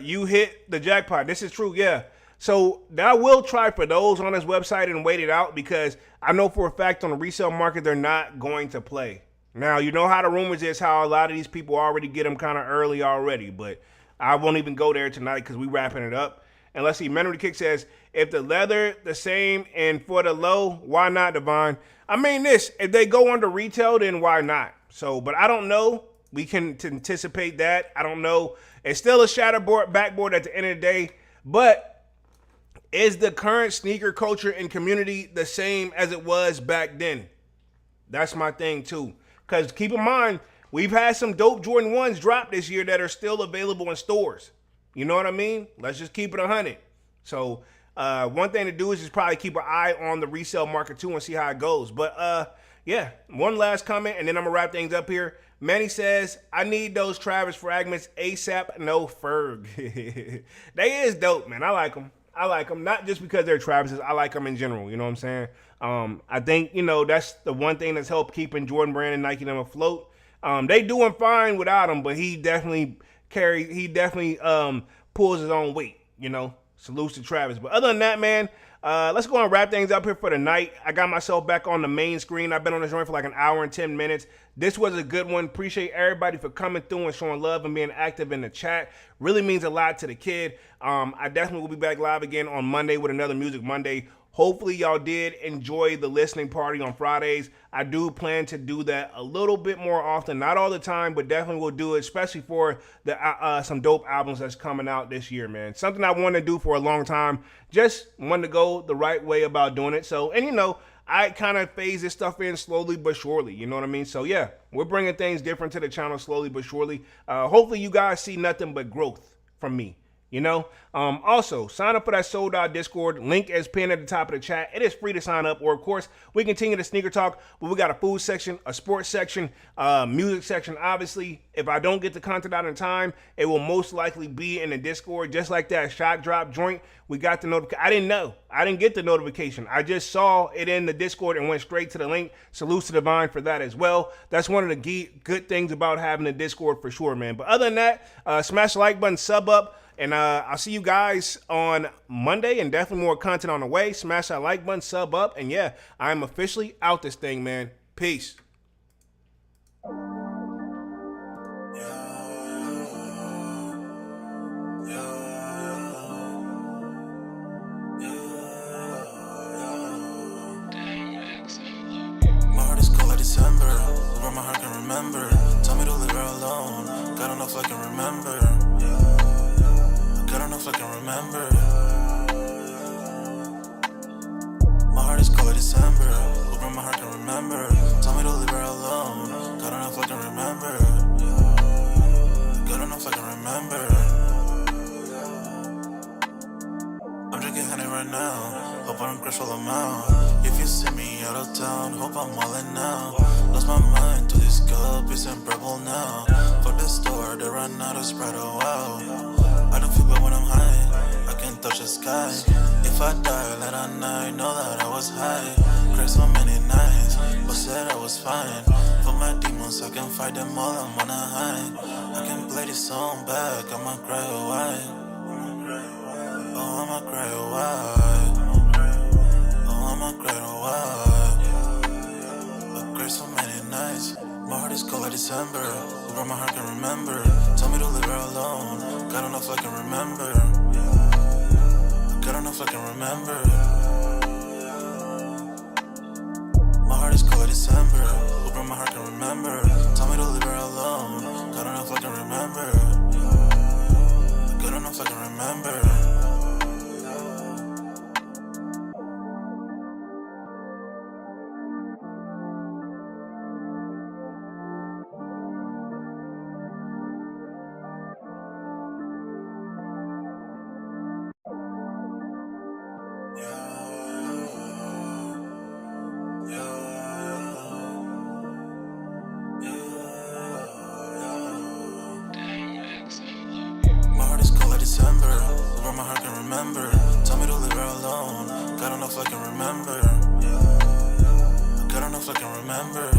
you hit the jackpot. This is true, yeah. So I will try for those on his website and wait it out because I know for a fact on the resale market they're not going to play. Now, you know how the rumors is how a lot of these people already get them kind of early already, but I won't even go there tonight because we wrapping it up. And let's see, Memory Kick says, if the leather the same and for the low, why not, Devon? I mean this, if they go under retail, then why not? So, but I don't know. We can anticipate that. I don't know. It's still a shatterboard backboard at the end of the day. But is the current sneaker culture and community the same as it was back then? That's my thing too. Because keep in mind, we've had some dope Jordan 1s drop this year that are still available in stores. You know what I mean? Let's just keep it 100. So One thing to do is just probably keep an eye on the resale market too and see how it goes. But yeah, one last comment and then I'm gonna wrap things up here. Manny says, I need those Travis fragments ASAP, no Ferg. They is dope, man. I like them. Not just because they're Travis's. I like them in general. You know what I'm saying? I think, that's the one thing that's helped keeping Jordan Brand and Nike them afloat. They doing fine without him, but he definitely pulls his own weight, Salutes to Travis. But other than that, man, let's go and wrap things up here for the night. I got myself back on the main screen. I've been on this joint for like an hour and 10 minutes. This was a good one. Appreciate everybody for coming through and showing love and being active in the chat. Really means a lot to the kid. I definitely will be back live again on Monday with another Music Monday. Hopefully y'all did enjoy the listening party on Fridays. I do plan to do that a little bit more often. Not all the time, but definitely will do it, especially for the some dope albums that's coming out this year, man. Something I wanted to do for a long time. Just wanted to go the right way about doing it. So, and I kind of phase this stuff in slowly but surely. You know what I mean? So, yeah, we're bringing things different to the channel slowly but surely. Hopefully you guys see nothing but growth from me. Also sign up for that Sold Out Discord. Link is pinned at the top of the chat. It is free to sign up, or of course we continue the sneaker talk, but we got a food section, a sports section, music section. Obviously, if I don't get the content out in time, it will most likely be in the Discord, just like that shot drop joint. We got the notification. I didn't know. I didn't get the notification. I just saw it in the Discord and went straight to the link. Salutes to Divine for that as well. That's one of the good things about having the Discord for sure, man. But other than that, smash the like button, sub up. And I'll see you guys on Monday, and definitely more content on the way. Smash that like button, sub up, and yeah, I'm officially out this thing, man. Peace. My heart is cold like December, where my heart can remember. Tell me to leave her alone, God enough I can remember. I don't know if I can remember. My heart is cold like December, hoping my heart can remember. Tell me to leave her alone, God don't know if I can remember. God don't know if I can remember. I'm drinking honey right now, hope I don't crush all them out. If you see me out of town, hope I'm wildin' now. Lost my mind to these guppies and purple now. Fuck the store, they run out of Sprite, oh wow. I don't feel bad when I'm high, I can touch the sky. If I die, let I know that I was high. Cried so many nights, but said I was fine. For my demons, I can fight them all, I'm on a high. I can play this song back, I'ma cry a while. Oh, I'ma cry a while. Oh, I'ma cry a while. I cried so many nights. My heart is cold like December, where my heart can remember. Tell me to leave her alone, God don't know if I can remember. God don't know if I can remember. My heart is cold like December, where my heart can remember. Tell me to leave her alone, God don't know if I can remember. God don't know if I can remember. December, where my heart can remember. Tell me to leave her alone, God don't know if I can remember. God don't know if I can remember.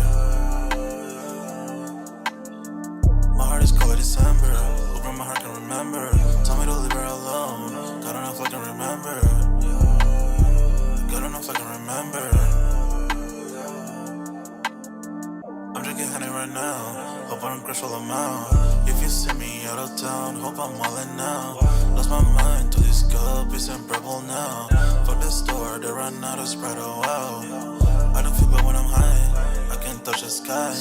My heart is cold like December, where my heart can remember. Tell me to leave her alone, God don't know if I can remember. God don't know if I can remember. I'm drinking honey right now, hope I don't crush all them out. If you see me out of town, hope I'm wildin' now. Lost my mind to these guppies and purple now. Fuck the store, they run out of Sprite, oh wow. I don't feel bad when I'm high, I can touch the sky.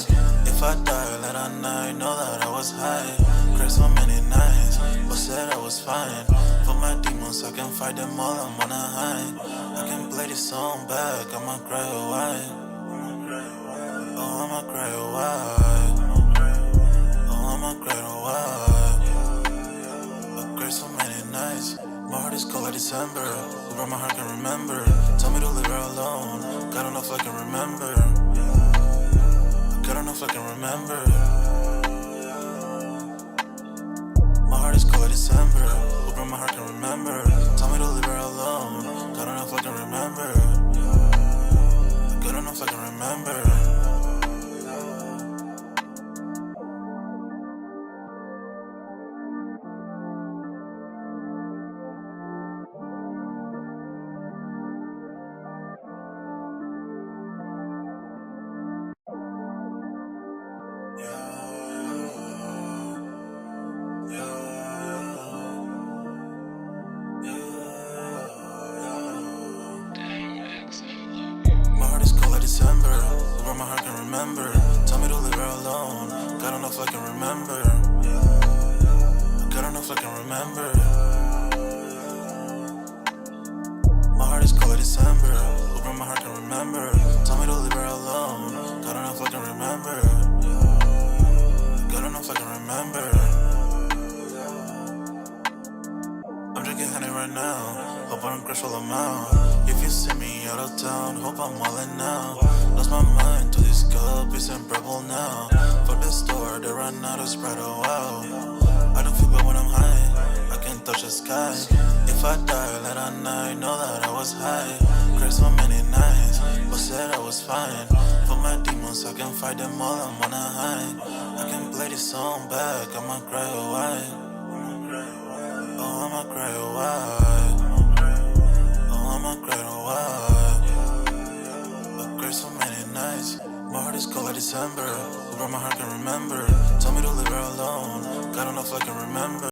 If I die, let I know that I was high. Cried so many nights, but said I was fine. For my demons, I can fight them all, I'm on a high. I can play this song back, I'ma cry a while. Oh, I'ma cry a while. Oh, I'ma cry a while. I cried so many nights. My heart is cold like December. who broke my heart can remember. Told me to leave her alone. God don't know if I can remember. God don't know if I can remember. My heart is cold like December. Who broke my heart can remember. Told me to leave her alone. God don't know if I can remember. God don't know if I can remember. My heart is cold like December. Who broke my heart can remember. Tell me to leave her alone. God don't know if I can remember. God don't know if I can remember. My heart is cold like December. Who broke my heart can remember. Tell me to leave her alone. God don't know if I can remember. God don't know if I can remember. I'm drinking honey right now. Hope I don't crash all amount. If you see me out of town, hope I'm wildin' now. Lost my mind to this cup, it's unbearable now. Fuck the store, they run out of Sprite, oh wow. I don't feel bad when I'm high, I can touch the sky. If I die late at night, know that I was high. Cried so many nights, but said I was fine. For my demons, I can fight them all, I'm on a high. I can play this song back, I'ma cry a while. Oh, I'ma cry a while. Oh, I'ma cry a while. I cried so many nights. My heart is cold like December. Who broke my heart can remember. Tell me to leave her alone. God don't know if I can remember.